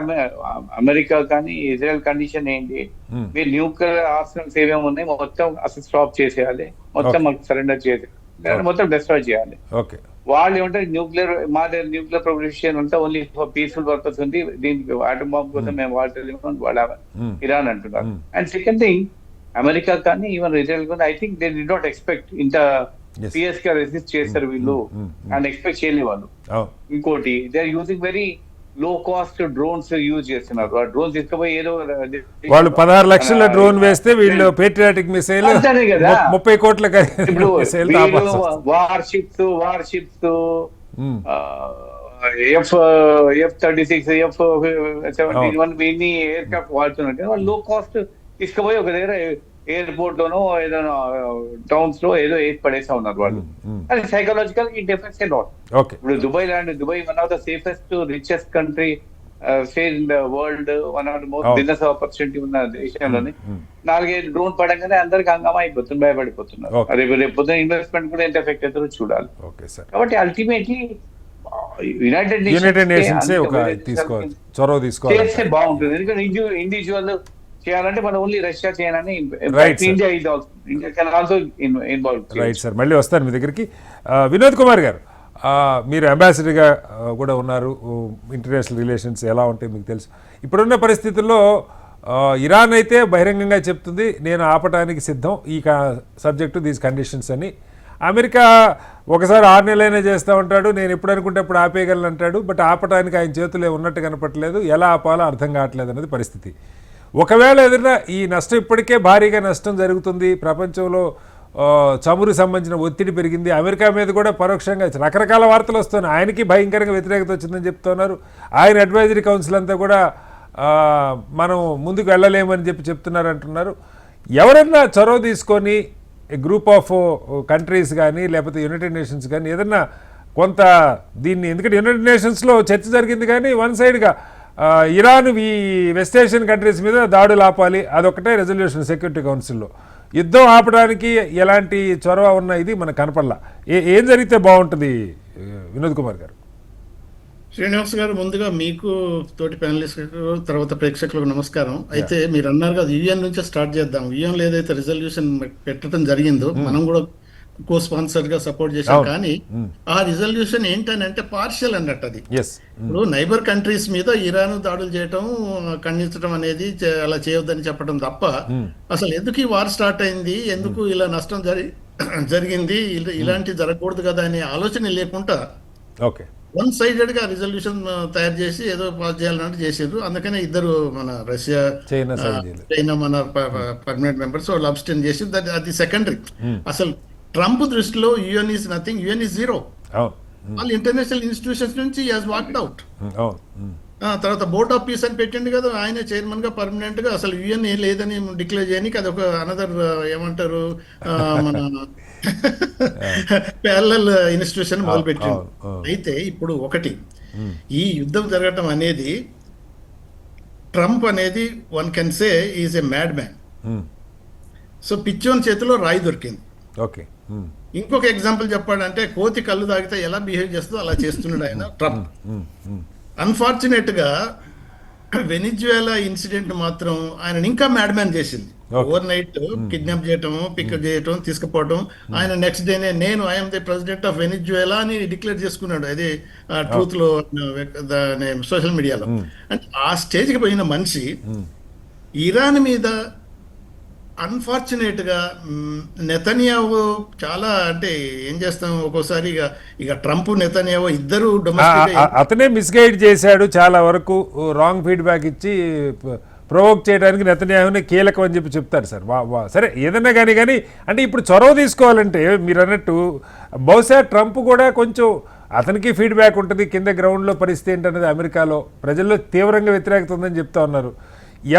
S4: అమెరికా కానీ ఇజ్రాయెల్ కండిషన్ ఏంటి, మీరు న్యూక్లియర్ ఆర్సనల్స్ ఏమేమి ఉన్నాయి మొత్తం అసలు స్టాప్ చేసేయాలి, మొత్తం మాకు సరెండర్ చేసేయాలి, మొత్తం డిస్ట్రాయ్ చేయాలి. వాళ్ళు ఏమంటారు న్యూక్లియర్ మా దగ్గర న్యూక్లియర్ ప్రొడక్షన్ అంతా ఓన్లీ ఫర్ పీస్ఫుల్ పర్పస్ ఉంది, దీనికి ఆటం బాంబ్ కోసం మేము వాడలేము వాళ్ళ ఇరాన్ అంటున్నారు. అండ్ సెకండ్ థింగ్ అమెరికా కానీ ఈవెన్ ఇజ్రాయెల్ కానీ I think they did not expect ఇంత పిఎస్ గా రెసిస్ట్ చేస్తారు వీళ్ళు అండ్ ఎక్స్పెక్ట్ చేయలేదు వాళ్ళు. ఇంకోటి they are using very low cost drones use చేస్తున్నారు. ఆ డ్రోన్స్ తీసుకుపోయి ఏదో
S1: వాళ్ళు 16 లక్షల డ్రోన్ వేస్తే వీళ్ళు పేట్రియాటిక్ మిసైల్ 30 కోట్ల
S4: వార్ షిప్స్ F-36 F-17 ఇన్ని ఎయిర్ క్రాఫ్ట్ వాడుతున్నారు. వాళ్ళు లో కాస్ట్ తీసుకుపోయి ఒక దగ్గర ఎయిర్పోర్ట్ లోనో ఏదైనా టౌన్స్ లో ఏదో వేసి పడేస్తా ఉన్నారు వాళ్ళు. అది psychological it effects a lot. ఇప్పుడు Dubai one of the safest richest country in the world, one of the most business opportunity ఉన్న దేశంలోని 4-5 డ్రోన్ పడంగానే అందరికి హంగామా అయిపోతుంది, భయపడిపోతున్నారు. రేపు పొద్దున ఇన్వెస్ట్మెంట్ కూడా ఎంత ఎఫెక్ట్ అవుతుందో చూడాలి. కాబట్టి అల్టిమేట్లీ యునైటెడ్ నేషన్స్ చేస్తే బాగుంటుంది. ఎందుకంటే ఇండివిజువల్ చేయాలంటే మనం ఓన్లీ రష్యా చేయాలని India can also involve.
S1: Right sir, మళ్ళీ వస్తాను మీ దగ్గరికి. వినోద్ కుమార్ గారు, మీరు అంబాసిడర్గా కూడా ఉన్నారు, ఇంటర్నేషనల్ రిలేషన్స్ ఎలా ఉంటాయి మీకు తెలుసు. ఇప్పుడున్న పరిస్థితుల్లో ఇరాన్ అయితే బహిరంగంగా చెప్తుంది నేను ఆపటానికి సిద్ధం ఈ సబ్జెక్టు దీస్ కండిషన్స్ అని. అమెరికా ఒకసారి 6 నెలలైనా చేస్తూ ఉంటాడు, నేను ఎప్పుడు అనుకుంటే అప్పుడు ఆపేయగలను అంటాడు. బట్ ఆపటానికి ఆయన చేతులే ఉన్నట్టు కనపట్లేదు, ఎలా ఆపాలో అర్థం కావట్లేదు అనేది పరిస్థితి. ఒకవేళ ఏదైనా ఈ నష్టం ఇప్పటికే భారీగా నష్టం జరుగుతుంది, ప్రపంచంలో చమురు సంబంధించిన ఒత్తిడి పెరిగింది, అమెరికా మీద కూడా పరోక్షంగా రకరకాల వార్తలు వస్తున్నాయి, ఆయనకి భయంకరంగా వ్యతిరేకత వచ్చిందని చెప్తున్నారు. ఆయన అడ్వైజరీ కౌన్సిల్ అంతా కూడా మనం ముందుకు వెళ్ళలేమని చెప్తున్నారు అంటున్నారు. ఎవరన్నా చొరవ తీసుకొని గ్రూప్ ఆఫ్ కంట్రీస్ కానీ లేకపోతే యునైటెడ్ నేషన్స్ కానీ ఏదన్నా కొంత దీన్ని, ఎందుకంటే యునైటెడ్ నేషన్స్లో చర్చ జరిగింది కానీ వన్ సైడ్గా ఇరాన్ ఈ వెస్ట్ ఏషియన్ కంట్రీస్ మీద దాడులు ఆపాలి, అదొకటే రెజల్యూషన్ సెక్యూరిటీ కౌన్సిల్లో. యుద్ధం ఆపడానికి ఎలాంటి చొరవ ఉన్న ఇది మనకు కనపడలా. ఏం జరిగితే బాగుంటుంది వినోద్ కుమార్ గారు?
S5: శ్రీనివాస్ గారు, ముందుగా మీకు తోటి ప్యానలిస్ట్ తర్వాత ప్రేక్షకులకు నమస్కారం. అయితే మీరు అన్నారు కదా యుఎన్ నుంచే స్టార్ట్ చేద్దాం. యుఎన్ లో ఏదైతే రిజల్యూషన్ పెట్టడం జరిగిందో మనం కూడా కో స్పాన్సర్ గా సపోర్ట్ చేసాం. కానీ ఆ రిజల్యూషన్ ఏంటని అంటే పార్షియల్ అన్నట్టు. అది ఇప్పుడు నైబర్ కంట్రీస్ మీద ఇరాన్ దాడులు చేయటం ఖండించడం అనేది అలా చేయొద్దని చెప్పడం తప్ప అసలు ఎందుకు ఈ వార్ స్టార్ట్ అయింది, ఎందుకు ఇలా నష్టం జరిగింది, ఇలాంటి జరగకూడదు కదా అనే ఆలోచన లేకుండా వన్ సైడెడ్ గా రిజల్యూషన్ తయారు చేసి ఏదో పాస్ చేయాలన్నట్టు చేసారు. అందుకనే ఇద్దరు మన రష్యా చైనా మన పర్మనెంట్ మెంబర్స్ వాళ్ళు అబ్స్టెన్ చేసి అది సెకండరీ. అసలు ట్రంప్ దృష్టిలో UN is nothing, UN is zero. వాళ్ళు ఇంటర్నేషనల్ ఇన్స్టిట్యూషన్స్ నుంచి హాస్ వాక్డ్ అవుట్. తర్వాత బోర్డ్ ఆఫ్ పీస్ అని పెట్టిండు కదా ఆయన చైర్మన్ గా పర్మనెంట్ గా. అసలు యుఎన్ ఏం లేదని డిక్లేర్ చేయడానికి అది ఒక అనదర్ ఏమంటారు మన ప్యారలల్ ఇన్స్టిట్యూషన్ మొదలు పెట్టిండు. అయితే ఇప్పుడు ఒకటి, ఈ యుద్ధం జరగటం అనేది ట్రంప్ అనేది one can say is a mad man. So పిచ్చోన్ చేతిలో రాయి దొరికింది. ఇంకొక ఎగ్జాంపుల్ చెప్పాడంటే కోతి కళ్ళు తాగితే ఎలా బిహేవ్ చేస్తుందో అలా చేస్తున్నాడు ఆయన ట్రంప్. అన్ఫార్చునేట్ గా వెనిజువేలా ఇన్సిడెంట్ మాత్రం ఆయన ఇంకా మ్యాడ్ మ్యాన్ చేసింది. ఓవర్ నైట్ కిడ్నాప్ చేయటం, పికప్ చేయటం, తీసుకుపోవటం. ఆయన నెక్స్ట్ డేనే నేను I'm the president of Venezuela అని డిక్లేర్ చేసుకున్నాడు. అది ట్రూత్ లో సోషల్ మీడియాలో. అంటే ఆ స్టేజ్కి పోయిన మనిషి ఇరాన్ మీద అన్ఫార్చునేట్ గా నెతన్యాహు చాలా, అంటే ఏం చేస్తాం ఒక్కోసారి ఇక ట్రంప్ నెతన్యాహు ఇద్దరు డొమెస్టిక్
S1: అతనే మిస్గైడ్ చేశాడు, చాలా వరకు రాంగ్ ఫీడ్బ్యాక్ ఇచ్చి ప్రొవోక్ చేయడానికి నెతన్యాహునే కీలకం అని చెప్తారు సార్. సరే ఏదన్నా కానీ అంటే ఇప్పుడు చొరవ తీసుకోవాలంటే మీరు అన్నట్టు బహుశా ట్రంప్ కూడా కొంచెం అతనికి ఫీడ్బ్యాక్ ఉంటుంది, కింద గ్రౌండ్లో పరిస్థితి ఏంటనేది అమెరికాలో ప్రజల్లో తీవ్రంగా వ్యతిరేకత ఉందని చెప్తా ఉన్నారు.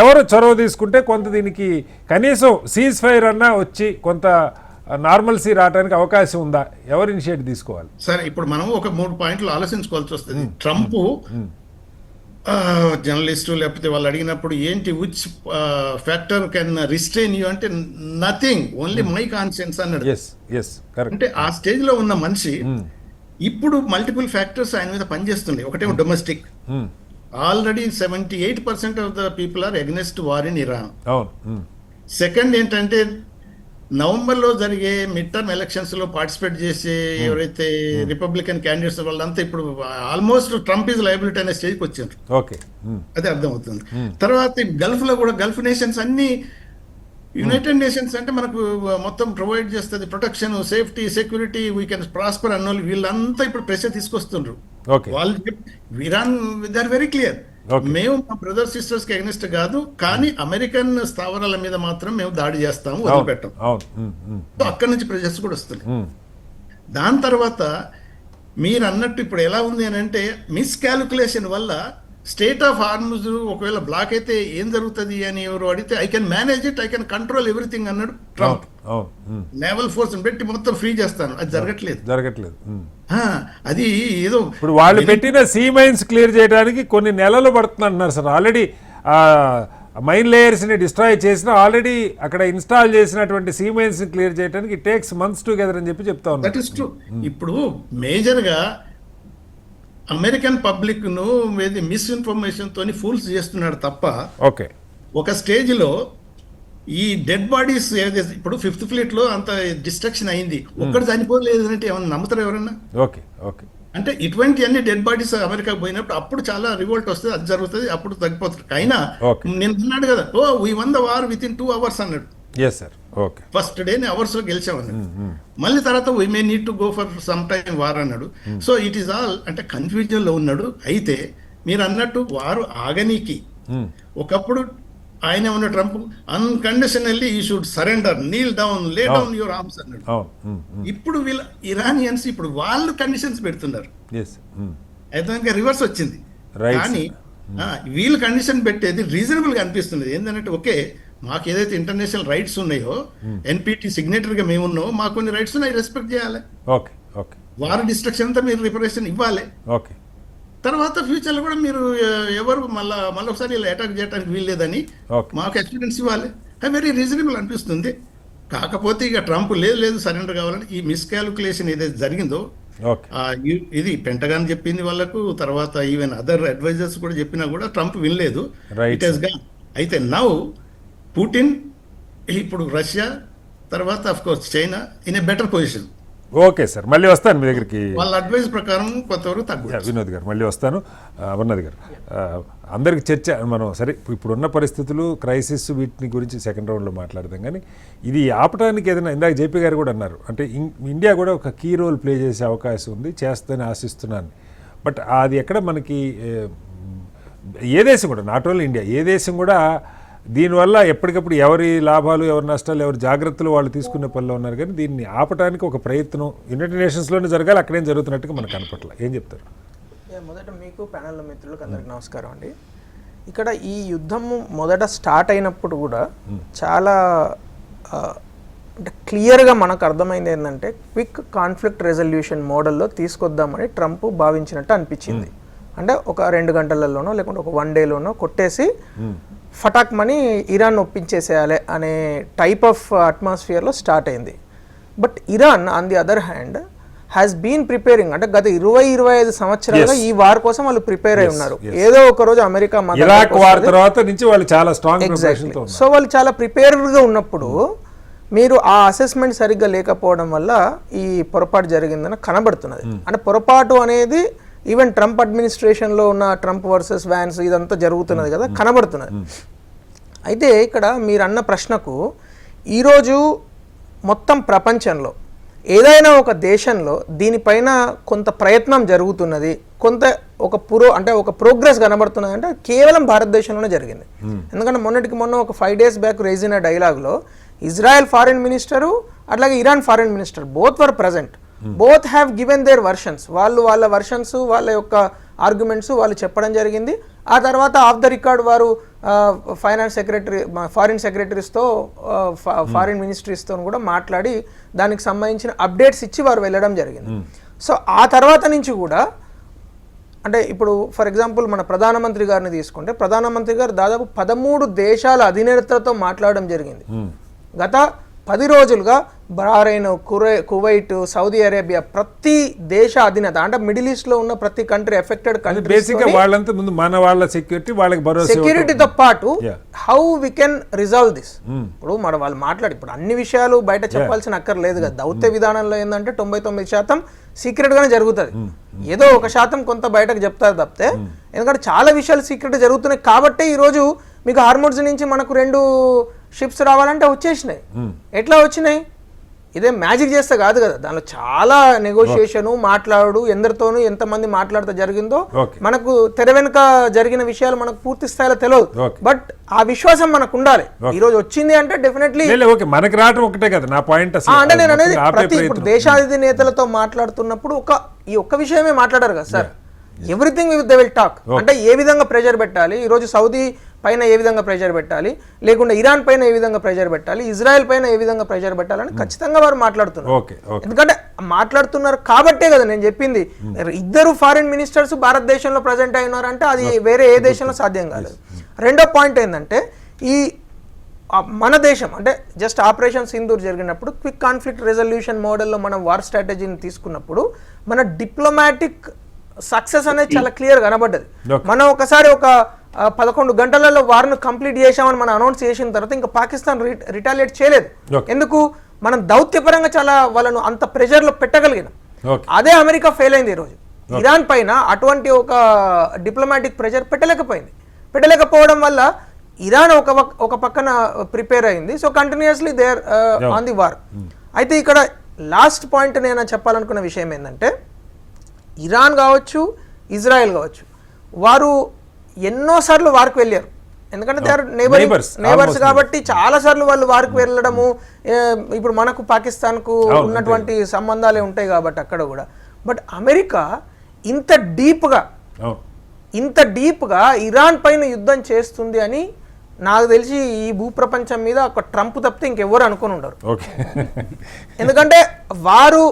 S1: ఎవరు చొరవ తీసుకుంటే కొంత దీనికి కనీసం సీజ్ ఫైర్ అన్నా వచ్చి కొంత నార్మల్సీ రావడానికి అవకాశం ఉందా? ఎవరు ఇనిషియేటివ్ తీసుకోవాలి?
S5: సరే, ఇప్పుడు మనం ఒక 3 పాయింట్లు ఆలోచించుకోవాల్సి వస్తుంది. ట్రంప్ జర్నలిస్టు లేకపోతే వాళ్ళు అడిగినప్పుడు ఏంటి which factor can restrain you అంటే నథింగ్, ఓన్లీ మై కాన్షియన్స్ అన్నాడు. అంటే ఆ స్టేజ్ లో ఉన్న మనిషి ఇప్పుడు మల్టిపుల్ ఫ్యాక్టర్స్ ఆయన మీద పనిచేస్తుంది. ఒకటేమో domestic, already 78% of the people are against war in Iran. Second ఏంటంటే నవంబర్లో జరిగే మిడ్ టర్మ్ ఎలక్షన్స్ లో పార్టిసిపేట్ చేసే ఎవరైతే రిపబ్లికన్ క్యాండిడేట్స్ వాళ్ళంతా ఇప్పుడు ఆల్మోస్ట్ ట్రంప్ ఈజ్ లయబిలిటీ అనే స్టేజ్కి వచ్చారు.
S1: ఓకే.
S5: అదే అర్థమవుతుంది. తర్వాత గల్ఫ్ లో కూడా గల్ఫ్ నేషన్స్ అన్ని యునైటెడ్ నేషన్స్ అంటే మనకు మొత్తం ప్రొవైడ్ చేస్తుంది protection, safety, security, we can prosper అన్న వాళ్ళు వీళ్ళంతా ఇప్పుడు ప్రెషర్ తీసుకొస్తుండ్రు.
S1: ఓకే.
S5: వాళ్ళు Iran they are very clear, మేము మా బ్రదర్ సిస్టర్స్ కి అగెనిస్ట్ కాదు, కానీ అమెరికన్ స్థావరాల మీద మాత్రం మేము దాడి చేస్తాము, వదిలిపెట్టాం. సో అక్కడి నుంచి ప్రెషర్స్ కూడా వస్తున్నాయి. దాని తర్వాత మీరు అన్నట్టు ఇప్పుడు ఎలా ఉంది అని అంటే మిస్కాల్కులేషన్ వల్ల స్టేట్ ఆఫ్ హార్ముజ్ ఒకవేళ బ్లాక్ అయితే ఏం జరుగుతుంది అని ఎవరు అడిగితే I can manage it, I can control everything అన్నాడు ట్రంప్. నేవల్ ఫోర్స్ పెట్టి మొత్తం ఫ్రీ చేస్తాను, అది జరగట్లేదు. అది ఏదో
S1: ఇప్పుడు వాళ్ళు పెట్టిన సీ మైన్స్ క్లియర్ చేయడానికి కొన్ని నెలలు పడుతుంది అంటున్నారు సార్. ఆల్రెడీ మైన్ లేయర్స్ ని డిస్ట్రాయ్ చేసిన, ఆల్రెడీ అక్కడ ఇన్స్టాల్ చేసినటువంటి సీ మైన్స్ ని క్లియర్ చేయడానికి ఇట్ టేక్స్ మంత్స్ టుగెదర్ అని చెప్తా ఉన్నారు.
S5: That is true. ఇప్పుడు మేజర్ గా అమెరికన్ పబ్లిక్ ను మిస్ఇన్ఫర్మేషన్ తోని ఫూల్స్ చేస్తున్నాడు తప్ప,
S1: ఓకే,
S5: ఒక స్టేజ్ లో ఈ డెడ్ బాడీస్ ఇప్పుడు 5th ఫ్లీట్ లో అంత డిస్ట్రక్షన్ అయింది, ఒక్కడు చనిపోలేదు అంటే ఏమన్నా నమ్ముతారు ఎవరన్నా?
S1: ఓకే. ఓకే.
S5: అంటే ఇటువంటి అన్ని డెడ్ బాడీస్ అమెరికా పోయినప్పుడు అప్పుడు చాలా రివోల్ట్ వస్తుంది, అది జరుగుతుంది, అప్పుడు తగ్గిపోతుంది. అయినా నేను అన్నాడు కదా, we one the war with in 2 hours అన్నాడు. ఫస్ట్ డే అవర్స్ లో గెలిచామన్నాడు. మళ్ళీ తర్వాత we may need to go for some time war అన్నాడు. సో ఇట్ ఈస్ ఆల్ అంటే కన్ఫ్యూజన్ లో ఉన్నాడు. అయితే మీరు అన్నట్టు వారు ఆగనీకి ఒకప్పుడు ఆయన ఉన్న Trump unconditionally you should surrender, Neel down, lay down your arms అన్నాడు. ఇప్పుడు వీళ్ళ ఇరానియన్స్ ఇప్పుడు వాళ్ళు కండిషన్స్ పెడుతున్నారు. అయితే రివర్స్ వచ్చింది. కానీ వీళ్ళు కండిషన్ పెట్టేది రీజనబుల్ గా అనిపిస్తుంది. ఏంటంటే ఓకే, మాకు ఏదైతే ఇంటర్నేషనల్ రైట్స్ ఉన్నాయో, ఎన్పిటి సిగ్నేటరీగా మేము ఉన్నామో, మాకు కొన్ని రైట్స్ ఉన్నాయి, రెస్పెక్ట్ చేయాలి. వారి డిస్ట్రక్షన్ అంతా మీరు రిపరేషన్ ఇవ్వాలి. తర్వాత ఫ్యూచర్ లో కూడా మీరు ఎవరు మళ్ళొకసారి ఇలా అటాక్ చేయడానికి వీల్లేదని మాకు ఎక్స్పీరియన్స్ ఇవ్వాలి. అది వెరీ రీజనబుల్ అనిపిస్తుంది. కాకపోతే ఇక ట్రంప్ లేదు సరెండర్ కావాలని ఈ మిస్కాల్కులేషన్ ఏదైతే జరిగిందో, ఇది పెంటగాన్ చెప్పింది వాళ్ళకు, తర్వాత ఈవెన్ అదర్ అడ్వైజర్స్ కూడా చెప్పినా కూడా ట్రంప్ వినలేదు. It has gone. అయితే నౌ పుటిన్, ఇప్పుడు రష్యా, తర్వాత of course China in a better position.
S1: Okay sir, మళ్ళీ వస్తాను మీ దగ్గరికి.
S5: వాళ్ళ అడ్వైస్ ప్రకారం కొంతవరకు తగ్గు.
S1: వినోద్ గారు మళ్ళీ వస్తాను. అమర్నాథ్ గారు, అందరికి చర్చ మనం సరే ఇప్పుడున్న పరిస్థితులు, క్రైసిస్, వీటిని గురించి సెకండ్ రౌండ్లో మాట్లాడదాం. కానీ ఇది ఆపడానికి ఏదైనా, ఇందాక జేపీ గారు కూడా అన్నారు, అంటే ఇండియా కూడా ఒక కీ రోల్ ప్లే చేసే అవకాశం ఉంది, చేస్తుందని ఆశిస్తున్నాను. బట్ అది ఎక్కడ మనకి ఏ దేశం కూడా, నాట్ ఓన్లీ ఇండియా, ఏ దేశం కూడా దీనివల్ల ఎప్పటికప్పుడు ఎవరి లాభాలు, ఎవరి నష్టాలు, ఎవరి జాగ్రత్తలు వాళ్ళు తీసుకునే పనిలో ఉన్నారు. కానీ దీన్ని ఆపడానికి ఒక ప్రయత్నం యునైటెడ్ నేషన్స్లోనే జరగాలి, అక్కడేం జరుగుతున్నట్టుగా మనకు కనపట్ల. ఏం చెప్తారు?
S6: మొదట మీకు ప్యానెల్ మిత్రులకు అందరికి నమస్కారం అండి. ఇక్కడ ఈ యుద్ధం మొదట స్టార్ట్ అయినప్పుడు కూడా చాలా అంటే క్లియర్గా మనకు అర్థమైంది ఏంటంటే క్విక్ కాన్ఫ్లిక్ట్ రెజల్యూషన్ మోడల్లో తీసుకొద్దామని ట్రంప్ భావించినట్టు అనిపించింది. అంటే ఒక 2 గంటలలోనో లేకుంటే ఒక 1 డేలోనో కొట్టేసి ఫటాక్ మని ఇరాన్ ఒప్పించేసేయాలి అనే టైప్ ఆఫ్ అట్మాస్ఫియర్లో స్టార్ట్ అయింది. But Iran on the other hand has been preparing, అంటే గత 20-25 సంవత్సరాలుగా ఈ వార్ కోసం వాళ్ళు ప్రిపేర్ అయి ఉన్నారు. ఏదో ఒక రోజు అమెరికా సో వాళ్ళు చాలా ప్రిపేర్డ్గా ఉన్నప్పుడు మీరు ఆ అసెస్మెంట్ సరిగ్గా లేకపోవడం వల్ల ఈ పొరపాటు జరిగిందని కనబడుతున్నది. అంటే పొరపాటు అనేది ఈవెన్ ట్రంప్ అడ్మినిస్ట్రేషన్లో ఉన్న ట్రంప్ వర్సెస్ వ్యాన్స్ ఇదంతా జరుగుతున్నది కదా, కనబడుతున్నది. అయితే ఇక్కడ మీరు అన్న ప్రశ్నకు ఈరోజు మొత్తం ప్రపంచంలో ఏదైనా ఒక దేశంలో దీనిపైన కొంత ప్రయత్నం జరుగుతున్నది, కొంత ఒక ప్రోగ్రెస్ కనబడుతున్నది అంటే కేవలం భారతదేశంలోనే జరిగింది. ఎందుకంటే మొన్నటికి మొన్న ఒక 5 days బ్యాక్ రేజ్ అయిన డైలాగ్లో ఇజ్రాయెల్ ఫారిన్ మినిస్టరు అట్లాగే Iran foreign minister both were present. Both have given their versions. వాళ్ళ వర్షన్స్, వాళ్ళ యొక్క ఆర్గ్యుమెంట్స్ వాళ్ళు చెప్పడం జరిగింది. ఆ తర్వాత ఆఫ్ ద రికార్డ్ వారు ఫారిన్ సెక్రటరీస్తో, ఫారిన్ మినిస్ట్రీస్తో కూడా మాట్లాడి దానికి సంబంధించిన అప్డేట్స్ ఇచ్చి వారు వెళ్ళడం జరిగింది. సో ఆ తర్వాత నుంచి కూడా అంటే ఇప్పుడు ఫర్ ఎగ్జాంపుల్ మన ప్రధానమంత్రి గారిని తీసుకుంటే, ప్రధానమంత్రి గారు దాదాపు 13 దేశాల అధినేతలతో మాట్లాడడం జరిగింది. గత 10 రోజులుగా బహ్రెయిన్, కువైట్, సౌదీ అరేబియా, ప్రతి దేశ అధినేత అంటే మిడిల్ ఈస్ట్ లో ఉన్న ప్రతి కంట్రీ ఎఫెక్టెడ్
S1: బేసిక్ గా వాళ్ళంతా ముందు మన వాళ్ళ సెక్యూరిటీ వాళ్ళకి భరోసా
S6: సెక్యూరిటీతో పాటు how we can resolve this. ఇప్పుడు మన వాళ్ళు మాట్లాడి ఇప్పుడు అన్ని విషయాలు బయట చెప్పాల్సిన అక్కర్లేదు కదా. దౌత్య విధానంలో ఏంటంటే 99% సీక్రెట్ గానే జరుగుతుంది. ఏదో 1% కొంత బయటకు చెప్తారు తప్పితే, ఎందుకంటే చాలా విషయాలు సీక్రెట్ జరుగుతున్నాయి కాబట్టి ఈ రోజు మీకు హార్మోన్స్ నుంచి మనకు 2 షిప్స్ రావాలంటే వచ్చేసినాయి. ఎట్లా వచ్చినాయి? ఇదే మ్యాజిక్ చేస్తే కాదు కదా, దానిలో చాలా నెగోషియేషన్, మాట్లాడు, ఎందరితోనూ ఎంతమంది మాట్లాడితే జరిగిందో మనకు తెర వెనుక జరిగిన విషయాలు మనకు పూర్తి స్థాయిలో తెలియదు. బట్ ఆ విశ్వాసం మనకు ఉండాలి. ఈ రోజు వచ్చింది అంటే డెఫినెట్లీ
S1: మనకి రావడం ఒకటే కదా నా పాయింట్.
S6: అంటే నేను అనేది ప్రతి ఇప్పుడు దేశాధినేతలతో మాట్లాడుతున్నప్పుడు ఈ ఒక్క విషయమే మాట్లాడారు కదా sir. Everything they will talk. అంటే ఏ విధంగా ప్రెషర్ పెట్టాలి, ఈ రోజు సౌదీ పైన ఏ విధంగా ప్రెషర్ పెట్టాలి, లేకుంటే ఇరాన్ పైన ఏ విధంగా ప్రెషర్ పెట్టాలి, ఇజ్రాయెల్ పైన ఏ విధంగా ప్రెషర్ పెట్టాలని ఖచ్చితంగా వారు మాట్లాడుతున్నారు. ఎందుకంటే మాట్లాడుతున్నారు కాబట్టే కదా నేను చెప్పింది. ఇద్దరు ఫారిన్ మినిస్టర్స్ భారతదేశంలో ప్రజెంట్ అయినారంటే అది వేరే ఏ దేశంలో సాధ్యం కాలేదు. రెండో పాయింట్ ఏంటంటే ఈ మన దేశం అంటే జస్ట్ ఆపరేషన్ సింధూర్ జరిగినప్పుడు క్విక్ కాన్ఫ్లిక్ట్ రెజల్యూషన్ మోడల్లో మనం వార్ స్ట్రాటజీని తీసుకున్నప్పుడు మన డిప్లొమాటిక్ సక్సెస్ అనేది చాలా క్లియర్ కనబడ్డది. మనం ఒకసారి ఒక 11 గంటలలో వార్ను కంప్లీట్ చేశామని మనం అనౌన్స్ చేసిన తర్వాత ఇంకా పాకిస్తాన్ రిటాలియేట్ చేయలేదు. ఎందుకు? మనం దౌత్యపరంగా చాలా వాళ్ళను అంత ప్రెషర్ లో పెట్టగలిగినాం. అదే అమెరికా ఫెయిల్ అయింది. ఈరోజు ఇరాన్ పైన అటువంటి ఒక డిప్లొమాటిక్ ప్రెషర్ పెట్టలేకపోవడం వల్ల ఇరాన్ ఒక పక్కన ప్రిపేర్ అయింది. So continuously they are on the war. అయితే ఇక్కడ లాస్ట్ పాయింట్ నేను చెప్పాలనుకున్న విషయం ఏంటంటే ఇరాన్ కావచ్చు, ఇజ్రాయెల్ కావచ్చు, వారు ఎన్నోసార్లు వారికి వెళ్ళారు. ఎందుకంటే దే ఆర్ నేబర్స్ కాబట్టి చాలా సార్లు వాళ్ళు వారికి వెళ్ళడము. ఇప్పుడు మనకు పాకిస్తాన్కు ఉన్నటువంటి సంబంధాలే ఉంటాయి కాబట్టి అక్కడ కూడా. బట్ అమెరికా ఇంత డీప్గా ఇరాన్ పైన యుద్ధం చేస్తుంది అని నాకు తెలిసి ఈ భూప్రపంచం మీద ఒక ట్రంప్ తప్పితే ఇంకెవ్వరు అనుకుని ఉండరు. ఎందుకంటే వారు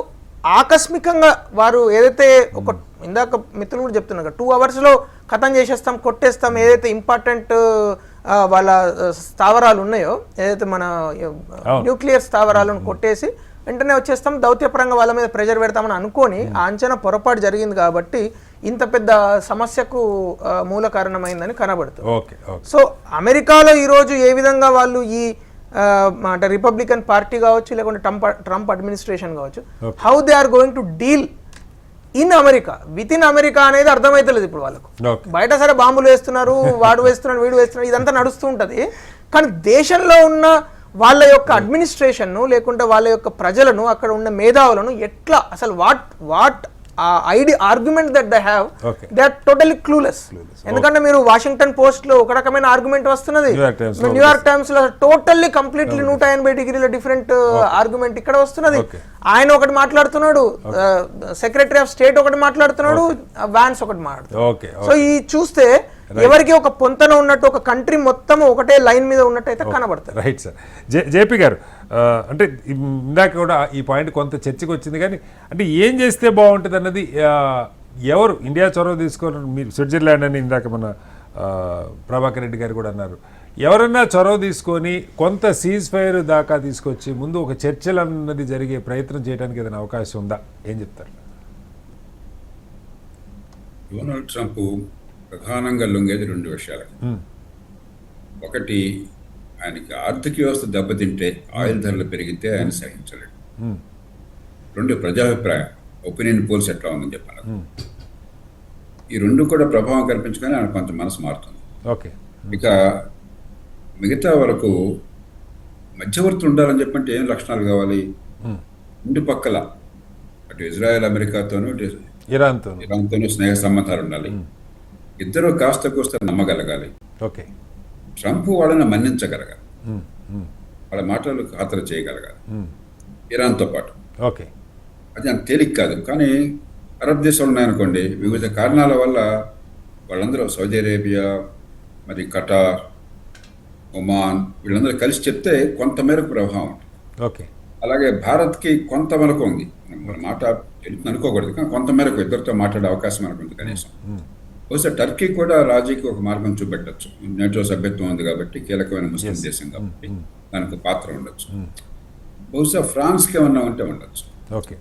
S6: ఆకస్మికంగా వారు ఏదైతే ఒక ఇందాక మిత్రులు కూడా చెప్తున్నారు 2 అవర్స్లో ఖతం చేసేస్తాం, కొట్టేస్తాం, ఏదైతే ఇంపార్టెంట్ వాళ్ళ స్థావరాలు ఉన్నాయో, ఏదైతే మన న్యూక్లియర్ స్థావరాలను కొట్టేసి వెంటనే వచ్చేస్తాం, దౌత్యపరంగా వాళ్ళ మీద ప్రెషర్ పెడతామని అనుకొని ఆ అంచనా పొరపాటు జరిగింది కాబట్టి ఇంత పెద్ద సమస్యకు మూల కారణమైందని కనబడుతుంది. సో అమెరికాలో ఈరోజు ఏ విధంగా వాళ్ళు ఈ అంటే రిపబ్లికన్ పార్టీ కావచ్చు లేకుంటే ట్రంప్ అడ్మినిస్ట్రేషన్ కావచ్చు, how they are going to deal in America, with in America అనేది అర్థమైతలేదు ఇప్పుడు వాళ్ళకు. బయట సరే బాంబులు వేస్తున్నారు, వాడు వేస్తున్నాడు, వీడు వేస్తున్నాడు, ఇదంతా నడుస్తూ ఉంటుంది. కానీ దేశంలో ఉన్న వాళ్ళ యొక్క అడ్మినిస్ట్రేషన్ను లేకుంటే వాళ్ళ యొక్క ప్రజలను, అక్కడ ఉన్న మేధావులను ఎట్లా అసలు what argument that they have, they are totally clueless. ఎందుకంటే మీరు వాషింగ్టన్ పోస్ట్ లో ఒక రకమైన ఆర్గ్యుమెంట్ వస్తున్నది, న్యూయార్క్ టైమ్స్ లో టోటల్లీ కంప్లీట్లీ 180 డిగ్రీల డిఫరెంట్ ఆర్గ్యుమెంట్ ఇక్కడ వస్తున్నది. ఆయన ఒకటి మాట్లాడుతున్నాడు, సెక్రటరీ ఆఫ్ స్టేట్ ఒకటి మాట్లాడుతున్నాడు, వాన్స్ ఒకటి మాట్లాడుతున్నాడు. సో ఈ చూస్తే ఎవరికి ఒక పొంతన ఉన్నట్టు, ఒక కంట్రీ మొత్తం ఒకటే లైన్ మీద ఉన్నట్టు అయితే కనబడుతుంది.
S1: Right sir. జేపీ గారు, అంటే ఇందాక కూడా ఈ పాయింట్ కొంత చర్చకు వచ్చింది, కానీ అంటే ఏం చేస్తే బాగుంటుంది అన్నది ఎవరు ఇండియా చొరవ తీసుకోవాలి. మీరు స్విట్జర్లాండ్ అని ఇందాక మన ప్రభాకర్ రెడ్డి గారు కూడా అన్నారు. ఎవరన్నా చొరవ తీసుకొని కొంత సీజ్ ఫైర్ దాకా తీసుకొచ్చి ముందు ఒక చర్చలు అన్నది జరిగే ప్రయత్నం చేయడానికి ఏదైనా అవకాశం ఉందా? ఏం చెప్తారు?
S2: డొనాల్డ్ ట్రంప్ ప్రధానంగా లొంగేది 2 విషయాలకి. ఒకటి, ఆయనకి ఆర్థిక వ్యవస్థ దెబ్బతింటే, ఆయిల్ ధరలు పెరిగితే ఆయన సహించలేడు. 2, ప్రజాభిప్రాయం, ఒపీనియన్ పోల్స్ ఎట్లా ఉందని చెప్పాలి. ఈ 2 కూడా ప్రభావం కల్పించుకొని ఆయన కొంత మనసు మారుతుంది. ఇక మిగతా వరకు మధ్యవర్తి ఉండాలని చెప్పంటే ఏం లక్షణాలు కావాలి? 2 పక్కల, అటు ఇజ్రాయెల్ అమెరికాతోనూ ఇటు ఇరాన్తోనూ స్నేహ సంబంధాలు ఉండాలి. ఇద్దరు కాస్త కోస్త నమ్మగలగాలి. ట్రంప్ వాళ్ళని మన్నించగలగాలి, వాళ్ళ మాటలు ఖాతరు చేయగలగాలి ఇరాన్తో పాటు. అది అంత తేలిక కాదు. కానీ అరబ్ దేశాలు ఉన్నాయనుకోండి, వివిధ కారణాల వల్ల వాళ్ళందరూ సౌదీ అరేబియా, మరి ఖటార్, ఒమాన్, వీళ్ళందరూ కలిసి చెప్తే కొంతమేరకు ప్రభావం ఉంటుంది. అలాగే భారత్కి కొంతవరకు ఉంది, మన మాట అనుకోకూడదు, కానీ కొంతమేరకు ఇద్దరితో మాట్లాడే అవకాశం మనకు ఉంది కనీసం. బహుశా టర్కీ కూడా రాజీకి ఒక మార్గం చూపెట్టచ్చు. నేటో సభ్యత్వం ఉంది కాబట్టి, కీలకమైన ముస్లిం దేశం కాబట్టి దానికి పాత్ర ఉండొచ్చు. బహుశా ఫ్రాన్స్కి ఏమన్నా ఉంటే ఉండొచ్చు.
S1: ఓకే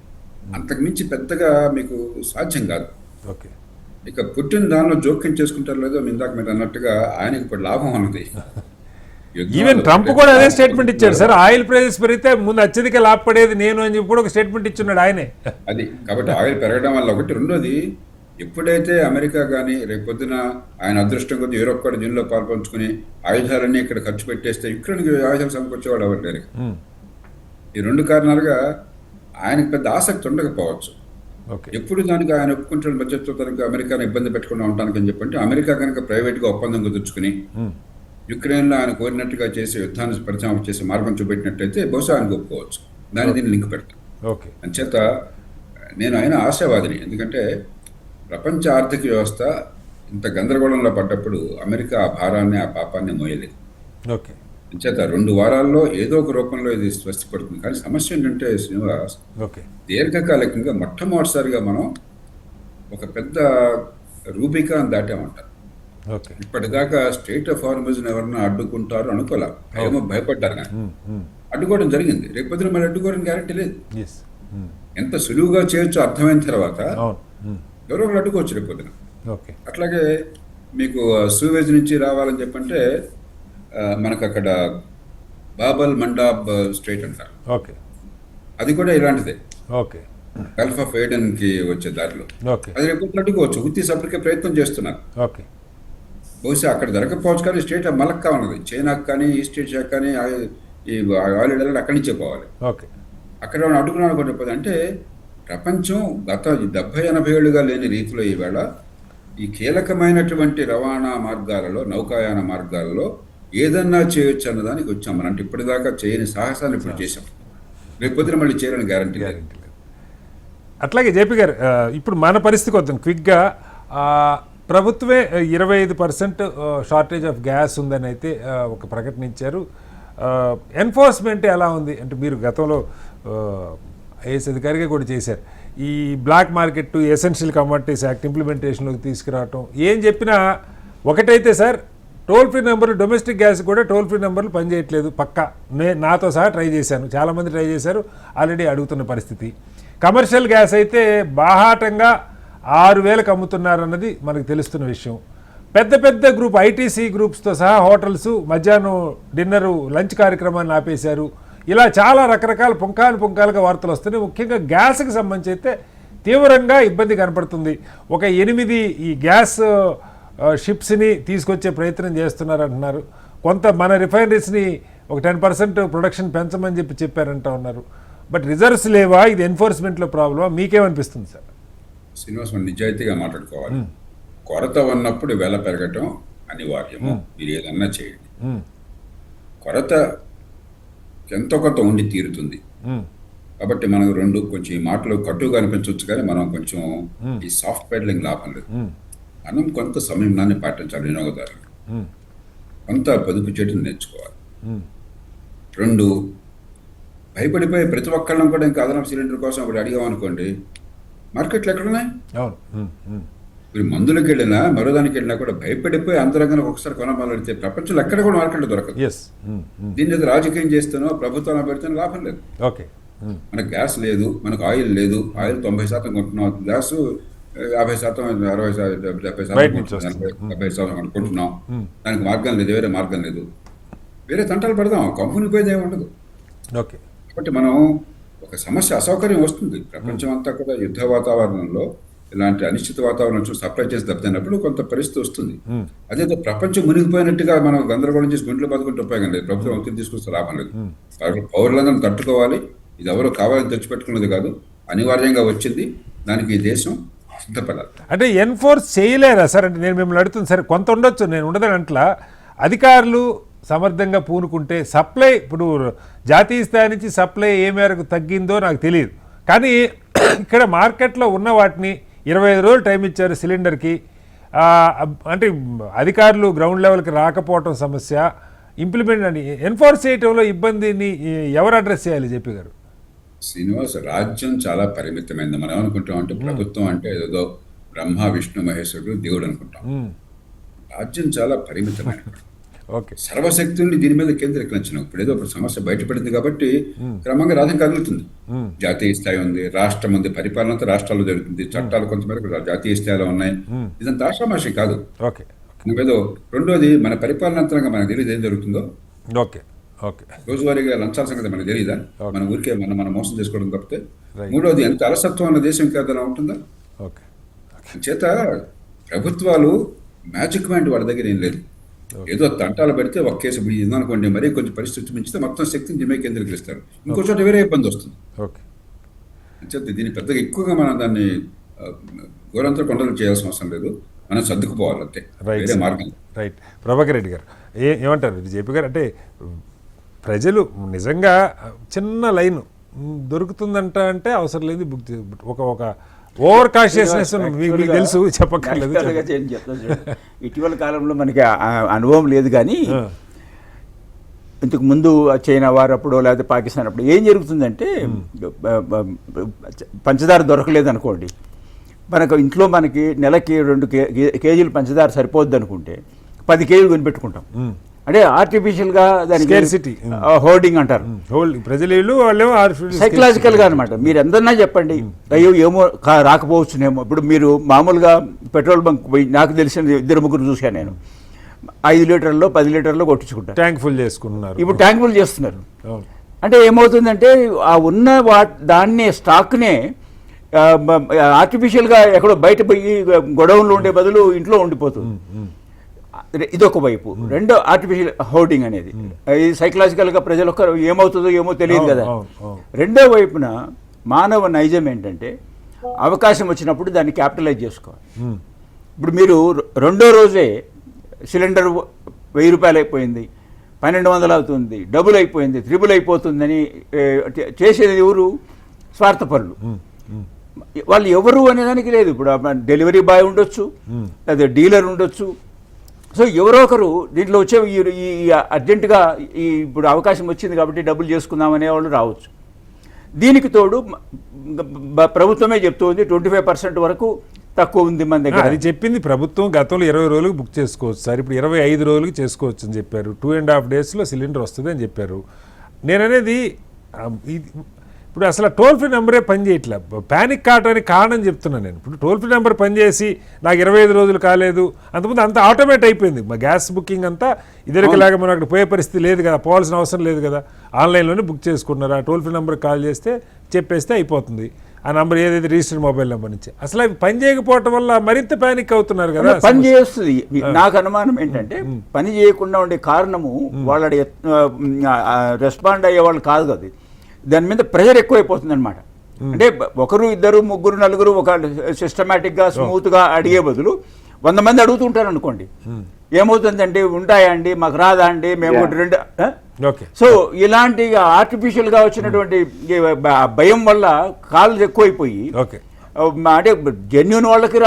S2: అంతకుమించి పెద్దగా మీకు సాధ్యం కాదు.
S1: ఓకే
S2: ఇక పుట్టిన దానిలో జోక్యం చేసుకుంటారు లేదో ఇందాక మీరు అన్నట్టుగా ఆయనకి ఇప్పుడు లాభం ఉన్నది.
S1: ఈవెన్ ట్రంప్ కూడా అదే స్టేట్మెంట్ ఇచ్చారు సార్, ఆయిల్ ప్రైజెస్ పెరిగితే ముందు అత్యధిక లాభపడేది నేను అని చెప్పి కూడా ఒక స్టేట్మెంట్ ఇచ్చున్నాడు ఆయనే.
S2: అది కాబట్టి ఆయిల్ పెరగడం వల్ల ఒకటి. రెండోది, ఎప్పుడైతే అమెరికా కానీ రేపొద్దున ఆయన అదృష్టం కొద్ది యూరోప్ కూడా దీనిలో పాల్పంచుకుని ఆయుధాలన్నీ ఇక్కడ ఖర్చు పెట్టేస్తే యుక్రెయిన్కి ఆయుధాలు సమకూర్చేవాడు అవ్వట్లేదు. ఈ రెండు కారణాలుగా ఆయనకు పెద్ద ఆసక్తి ఉండకపోవచ్చు.
S1: ఓకే
S2: ఎప్పుడు దానికి ఆయన ఒప్పుకుంటున్న బడ్జెట్తో తనకు అమెరికాను ఇబ్బంది పెట్టకుండా ఉండడానికి అని చెప్పంటే అమెరికా కనుక ప్రైవేట్గా ఒప్పందం కుదుర్చుకుని యుక్రెయిన్లో ఆయన కోరినట్టుగా చేసి యుద్ధాన్ని పరిచయం చేసి మార్గం చూపెట్టినట్టయితే బహుశా ఆయనకు ఒప్పుకోవచ్చు. దీన్ని లింక్ పెడతాను.
S1: ఓకే
S2: అంచేత నేను ఆయన ఆశావాదిని. ఎందుకంటే ప్రపంచ ఆర్థిక వ్యవస్థ ఇంత గందరగోళంలో పడ్డప్పుడు అమెరికా ఆ భారాన్ని ఆ పాపాన్ని మోయలేదు.
S1: ఓకే
S2: అంచేత 2 వారాల్లో ఏదో ఒక రూపంలో ఇది స్వస్థపడుతుంది. కానీ సమస్య ఏంటంటే శ్రీనివాస్,
S1: ఓకే
S2: దీర్ఘకాలికంగా మొట్టమొదటిసారిగా మనం ఒక పెద్ద రూబికాన్ దాటామంటారు.
S1: ఓకే
S2: ఇప్పటిదాకా స్టేట్ ఆఫ్ హార్మోజ్ ఎవరన్నా అడ్డుకుంటారు అనుకోలే, ఏమో భయపడ్డారు. కానీ అడ్డుకోవడం జరిగింది. రేపొద్దున మరి అడ్డుకోవడం గ్యారెంటీ లేదు.
S1: ఎస్
S2: ఎంత సులువుగా చేయొచ్చో అర్థమైన తర్వాత
S1: అవును
S2: ఎవరో ఒకరు అడ్డుకోవచ్చు రేపొద్దున.
S1: ఓకే
S2: అట్లాగే మీకు సూవేజ్ నుంచి రావాలని చెప్పంటే మనకు అక్కడ బాబల్ మండాబ్ స్ట్రైట్ అంటారు.
S1: ఓకే
S2: అది కూడా ఇలాంటిదే,
S1: ఓకే
S2: గల్ఫ్ ఆఫ్ ఏడెన్కి వచ్చే దారిలో.
S1: ఓకే
S2: అది రేపు అడ్డుకోవచ్చు. హుతీస్ అప్పటికే ప్రయత్నం చేస్తున్నారు.
S1: ఓకే
S2: బహుశా అక్కడ జరగకపోవచ్చు. కానీ స్టేట్ మలక్కా ఉన్నది, చైనాకు కానీ ఈస్ట్ ఏషియాకి కానీ ఈ ఆయిల్ వెళ్ళాలి అక్కడి నుంచే పోవాలి.
S1: ఓకే
S2: అక్కడ అడ్డుకున్నాను అనుకోకపోతే అంటే ప్రపంచం గత 70-80 ఏళ్ళుగా లేని రీతిలో ఈవేళ ఈ కీలకమైనటువంటి రవాణా మార్గాలలో, నౌకాయాన మార్గాలలో ఏదన్నా చేయొచ్చు అన్నదానికి వచ్చాం. మనం అంటే ఇప్పటిదాకా చేయని సాహసాన్ని ఇప్పుడు చేసాం. రేపు పొద్దున మళ్ళీ చేయాలని గ్యారంటీ లేదు.
S1: అట్లాగే జేపీ గారు, ఇప్పుడు మన పరిస్థితికి వద్దాం క్విక్గా. ప్రభుత్వమే 25% షార్టేజ్ ఆఫ్ గ్యాస్ ఉందని అయితే ఒక ప్రకటన ఇచ్చారు. ఎన్ఫోర్స్మెంట్ ఎలా ఉంది అంటే మీరు గతంలో ఐఏఎస్ అధికారిగా కూడా చేశారు. ఈ black market essential commodities act ఇంప్లిమెంటేషన్లోకి తీసుకురావటం ఏం చెప్పినా ఒకటైతే సార్, టోల్ ఫ్రీ నెంబర్లు, డొమెస్టిక్ గ్యాస్ కూడా టోల్ ఫ్రీ నెంబర్లు పనిచేయట్లేదు. పక్కా నాతో సహా ట్రై చేశాను, చాలామంది ట్రై చేశారు, ఆల్రెడీ అడుగుతున్న పరిస్థితి. కమర్షియల్ గ్యాస్ అయితే బాహాటంగా 6,000కి అమ్ముతున్నారన్నది మనకు తెలుస్తున్న విషయం. పెద్ద పెద్ద గ్రూప్ ఐటీసీ గ్రూప్స్తో సహా హోటల్స్ మధ్యాహ్నం డిన్నరు లంచ్ కార్యక్రమాన్ని ఆపేశారు. ఇలా చాలా రకరకాల పుంకాలుగా వార్తలు వస్తున్నాయి. ముఖ్యంగా గ్యాస్కి సంబంధించి అయితే తీవ్రంగా ఇబ్బంది కనపడుతుంది. ఒక 8 ఈ గ్యాస్ షిప్స్ని తీసుకొచ్చే ప్రయత్నం చేస్తున్నారంటున్నారు. కొంత మన రిఫైనరీస్ని ఒక 10% ప్రొడక్షన్ పెంచమని చెప్పారంట ఉన్నారు. బట్ రిజర్వ్స్ లేవా? ఇది ఎన్ఫోర్స్మెంట్లో ప్రాబ్లమా? మీకేమనిపిస్తుంది సార్?
S2: శ్రీనివాస్, మనం నిజాయితీగా మాట్లాడుకోవాలి. కొరత ఉన్నప్పుడు వెల పెరగటం అనివార్యము. మీరు ఏదన్నా చేయండి. కొరత ఎంతో కొంత ఉండి తీరుతుంది. కాబట్టి మనకు కొంచెం ఈ మాటలు కట్టుగా అనిపించవచ్చు, కానీ మనం కొంచెం ఈ సాఫ్ట్ పెడలింగ్ లాభం లేదు. మనం కొంత సమయాన్ని పాటించాలి. వినియోగదారులు కొంత పొదుపు చేయడం నేర్చుకోవాలి. 2, భయపడిపోయి ప్రతి ఒక్కళ్ళం కూడా ఇంకా అదనపు సిలిండర్ కోసం ఒకటి అడిగామనుకోండి, మార్కెట్లు ఎక్కడున్నాయి? మీరు మందులకు వెళ్ళినా మరో దానికి వెళ్ళినా కూడా భయపడిపోయి అంతరంగా ఒకసారి కొనమాలితే ప్రపంచంలో ఎక్కడ కూడా మార్కెట్లో దొరకదు. దీని మీద రాజకీయం చేస్తానో ప్రభుత్వాన్ని పెడితే లాభం లేదు.
S1: ఓకే,
S2: మనకు గ్యాస్ లేదు, మనకు ఆయిల్ లేదు. ఆయిల్ 90% కొంటున్నాం, గ్యాస్ 50%, 60%, 70% కొంటున్నాం. దానికి మార్గం లేదు, వేరే మార్గం లేదు. వేరే తంటాలు పడదాం, కంపెనీ పోయేది ఏమి ఉండదు.
S1: ఓకే,
S2: కాబట్టి మనం ఒక సమస్య అసౌకర్యం వస్తుంది. ప్రపంచం అంతా కూడా యుద్ధ వాతావరణంలో ఇలాంటి అనిశ్చిత వాతావరణం సప్లై చేసి దెబ్బతిన్నప్పుడు కొంత పరిస్థితి వస్తుంది. అదే ప్రపంచం మునిగిపోయినట్టుగా మనం గందరగోళం చేసి గుండెలు బతుకుంటే ఉపయోగం లేదు. ప్రభుత్వం ఒత్తిడి తీసుకొస్తే లాభం లేదు. పౌరులందరం తట్టుకోవాలి. ఇది ఎవరో కావాలని తెచ్చిపెట్టుకున్నది కాదు, అనివార్యంగా వచ్చింది. దానికి ఈ దేశం సిద్ధపడాలి.
S1: అంటే ఎన్ఫోర్స్ చేయలేరా సార్? అంటే నేను మిమ్మల్ని అడుగుతుంది. సరే, కొంత ఉండొచ్చు, నేను ఉండదని అంట్లా. అధికారులు సమర్థంగా పూనుకుంటే సప్లై, ఇప్పుడు జాతీయ స్థాయి నుంచి సప్లై ఏ మేరకు తగ్గిందో నాకు తెలియదు, కానీ ఇక్కడ మార్కెట్లో ఉన్న వాటిని 25 రోజులు టైం ఇచ్చారు సిలిండర్కి. అంటే అధికారులు గ్రౌండ్ లెవెల్కి రాకపోవటం సమస్య, ఇంప్లిమెంట్ అని ఎన్ఫోర్స్ చేయటంలో ఇబ్బందిని ఎవరు అడ్రస్ చేయాలి జేపీ గారు?
S2: శ్రీనివాస్, రాజ్యం చాలా పరిమితమైంది. మనం ఏమనుకుంటాం అంటే ప్రభుత్వం అంటే ఏదో బ్రహ్మ విష్ణు మహేశ్వరుడు దేవుడు అనుకుంటాం. రాజ్యం చాలా పరిమితమైనది.
S1: ఓకే.
S2: సర్వశక్తుల్ని దీని మీద కేంద్రీకరించడం. ఇప్పుడు ఏదో ఒక సమస్య బయటపడింది కాబట్టి క్రమంగా రాజ్యం కదులుతుంది. జాతీయ స్థాయి ఉంది, రాష్ట్రం ఉంది, పరిపాలన అంతా రాష్ట్రాల్లో జరుగుతుంది, చట్టాలు కొంతమేరకు జాతీయ స్థాయిలో ఉన్నాయి. ఇదంతా ఆషామాషి కాదు.
S1: ఓకే.
S2: ఏదో రెండోది, మన పరిపాలనాంతరంగా మనకు తెలియదు ఏం జరుగుతుందో.
S1: ఓకే. ఓకే.
S2: రోజువారీగా లంచాల సంగతి మనకు తెలియదా? మన ఊరికే మనం మోసం చేసుకోవడం తప్పితే. మూడోది, ఎంత అలసత్వం అన్న దేశం ఇంకేదైనా ఉంటుందా?
S1: ఓకే.
S2: చేత ప్రభుత్వాలు మ్యాజిక్ మైండ్ వాళ్ళ దగ్గర ఏం లేదు. ఏదో తంటాలు పెడితే ఒక కేసు ఇదనుకోండి, మరీ కొంచెం పరిస్థితి మించితే మొత్తం శక్తిని దీని మీద కేంద్రీకరిస్తారు. ఇంకో చోట వేరే ఇబ్బంది వస్తుంది.
S1: ఓకే.
S2: చేత దీన్ని పెద్దగా ఎక్కువగా మనం దాన్ని ఘోరంతో కొండలు చేయాల్సిన అవసరం లేదు. మనం సర్దుకుపోవాలి అంతే, వేరే మార్గం.
S1: రైట్. ప్రభాకర్ రెడ్డి గారు ఏమంటారు? జేపీ గారు అంటే ప్రజలు నిజంగా చిన్న లైన్ దొరుకుతుందంట అంటే అవసరం లేదు, బుక్ ఒక ఓవర్ కాన్షియస్నెస్ మీకు తెలుసు, చెప్పక్కర్లేదు.
S3: ఇటీవల కాలంలో మనకి అనుభవం లేదు, కానీ ఇంతకు ముందు చైనా వారు అప్పుడు లేకపోతే పాకిస్తాన్ అప్పుడు ఏం జరుగుతుందంటే, పంచదార దొరకలేదు అనుకోండి, మనకు ఇంట్లో మనకి నెలకి 2 కేజీలు పంచదార సరిపోద్ది అనుకుంటే 10 కేజీలు కొనిపెట్టుకుంటాం. అంటే ఆర్టిఫిషియల్గా దానికి హోర్డింగ్ అంటారు.
S1: ప్రజలు
S3: సైకలాజికల్గా అనమాట. మీరు ఎందన్నా చెప్పండి, అయ్యో ఏమో రాకపోవచ్చునేమో. ఇప్పుడు మీరు మామూలుగా పెట్రోల్ బంక్ పోయి, నాకు తెలిసిన 2-3 చూశాను నేను, 5 లీటర్లో 10 లీటర్లో కొట్టించుకుంటారు.
S1: ట్యాంక్ ఫుల్ చేసుకుంటున్నారు.
S3: ఇప్పుడు ట్యాంక్ ఫుల్ చేస్తున్నారు. అంటే ఏమవుతుందంటే ఆ ఉన్న దాన్ని స్టాక్నే ఆర్టిఫిషియల్గా ఎక్కడో బయట పోయి గొడవలు ఉండే బదులు ఇంట్లో ఉండిపోతుంది. ఇదొక వైపు. రెండో ఆర్టిఫిషియల్ హోర్డింగ్ అనేది, ఇది సైకలాజికల్గా ప్రజలు ఏమవుతుందో ఏమో తెలియదు కదా. రెండో వైపున మానవ నైజం ఏంటంటే, అవకాశం వచ్చినప్పుడు దాన్ని క్యాపిటలైజ్ చేసుకోవాలి. ఇప్పుడు మీరు రెండో రోజే సిలిండర్ 1000 రూపాయలు అయిపోయింది, 1200 అవుతుంది, డబుల్ అయిపోయింది, త్రిబుల్ అయిపోతుందని చేసేది ఎవరు? స్వార్థపరులు. వాళ్ళు ఎవరు అనేదానికి లేదు. ఇప్పుడు డెలివరీ బాయ్ ఉండొచ్చు, లేదా డీలర్ ఉండొచ్చు. సో ఎవరో ఒకరు దీంట్లో వచ్చే ఈ అర్జెంటుగా ఇప్పుడు అవకాశం వచ్చింది కాబట్టి డబ్బులు చేసుకుందాం అనేవాళ్ళు రావచ్చు. దీనికి తోడు ప్రభుత్వమే చెప్తుంది 25% వరకు తక్కువ ఉంది మన దగ్గర.
S1: అది చెప్పింది ప్రభుత్వం. గతంలో 20 రోజులకు బుక్ చేసుకోవచ్చు సార్, ఇప్పుడు 25 రోజులకు చేసుకోవచ్చు అని చెప్పారు. 2.5 daysలో సిలిండర్ వస్తుంది అని చెప్పారు. నేననేది ఇప్పుడు అసలు టోల్ ఫ్రీ నెంబరే పనిచేయట్లే. ప్యానిక్ కావడానికి కారణం చెప్తున్నాను నేను. ఇప్పుడు టోల్ ఫ్రీ నెంబర్ పనిచేసి నాకు 25 రోజులు కాలేదు, అంతకుముందు అంతా ఆటోమేట్ అయిపోయింది. మా గ్యాస్ బుకింగ్ అంతా ఇదివరకులాగా మనం అక్కడ పోయే పరిస్థితి లేదు కదా, పోవాల్సిన అవసరం లేదు కదా, ఆన్లైన్లోనే బుక్ చేసుకుంటున్నారు. ఆ టోల్ ఫ్రీ నెంబర్ కాల్ చేస్తే చెప్పేస్తే అయిపోతుంది. ఆ నెంబర్ ఏదైతే రిజిస్టర్డ్ మొబైల్ నెంబర్ నుంచి. అసలు అవి పని చేయకపోవటం వల్ల మరింత ప్యానిక్ అవుతున్నారు కదా.
S3: పని చేస్తుంది. నాకు అనుమానం ఏంటంటే, పని చేయకుండా ఉండే కారణము వాళ్ళ రెస్పాండ్ అయ్యే వాళ్ళు కాదు కదా, దాని మీద ప్రెషర్ ఎక్కువైపోతుంది అనమాట. అంటే 1, 2, 3, 4 ఒక సిస్టమేటిక్గా స్మూత్గా అడిగే బదులు 100 మంది అడుగుతుంటారు అనుకోండి, ఏమవుతుందంటే, ఉంటాయా అండి, మాకు రాదా అండి, మేము 2. సో ఇలాంటి ఆర్టిఫిషియల్గా వచ్చినటువంటి భయం వల్ల కాల్ ఎక్కువైపోయి, అంటే జెన్యూన్ వాళ్ళకి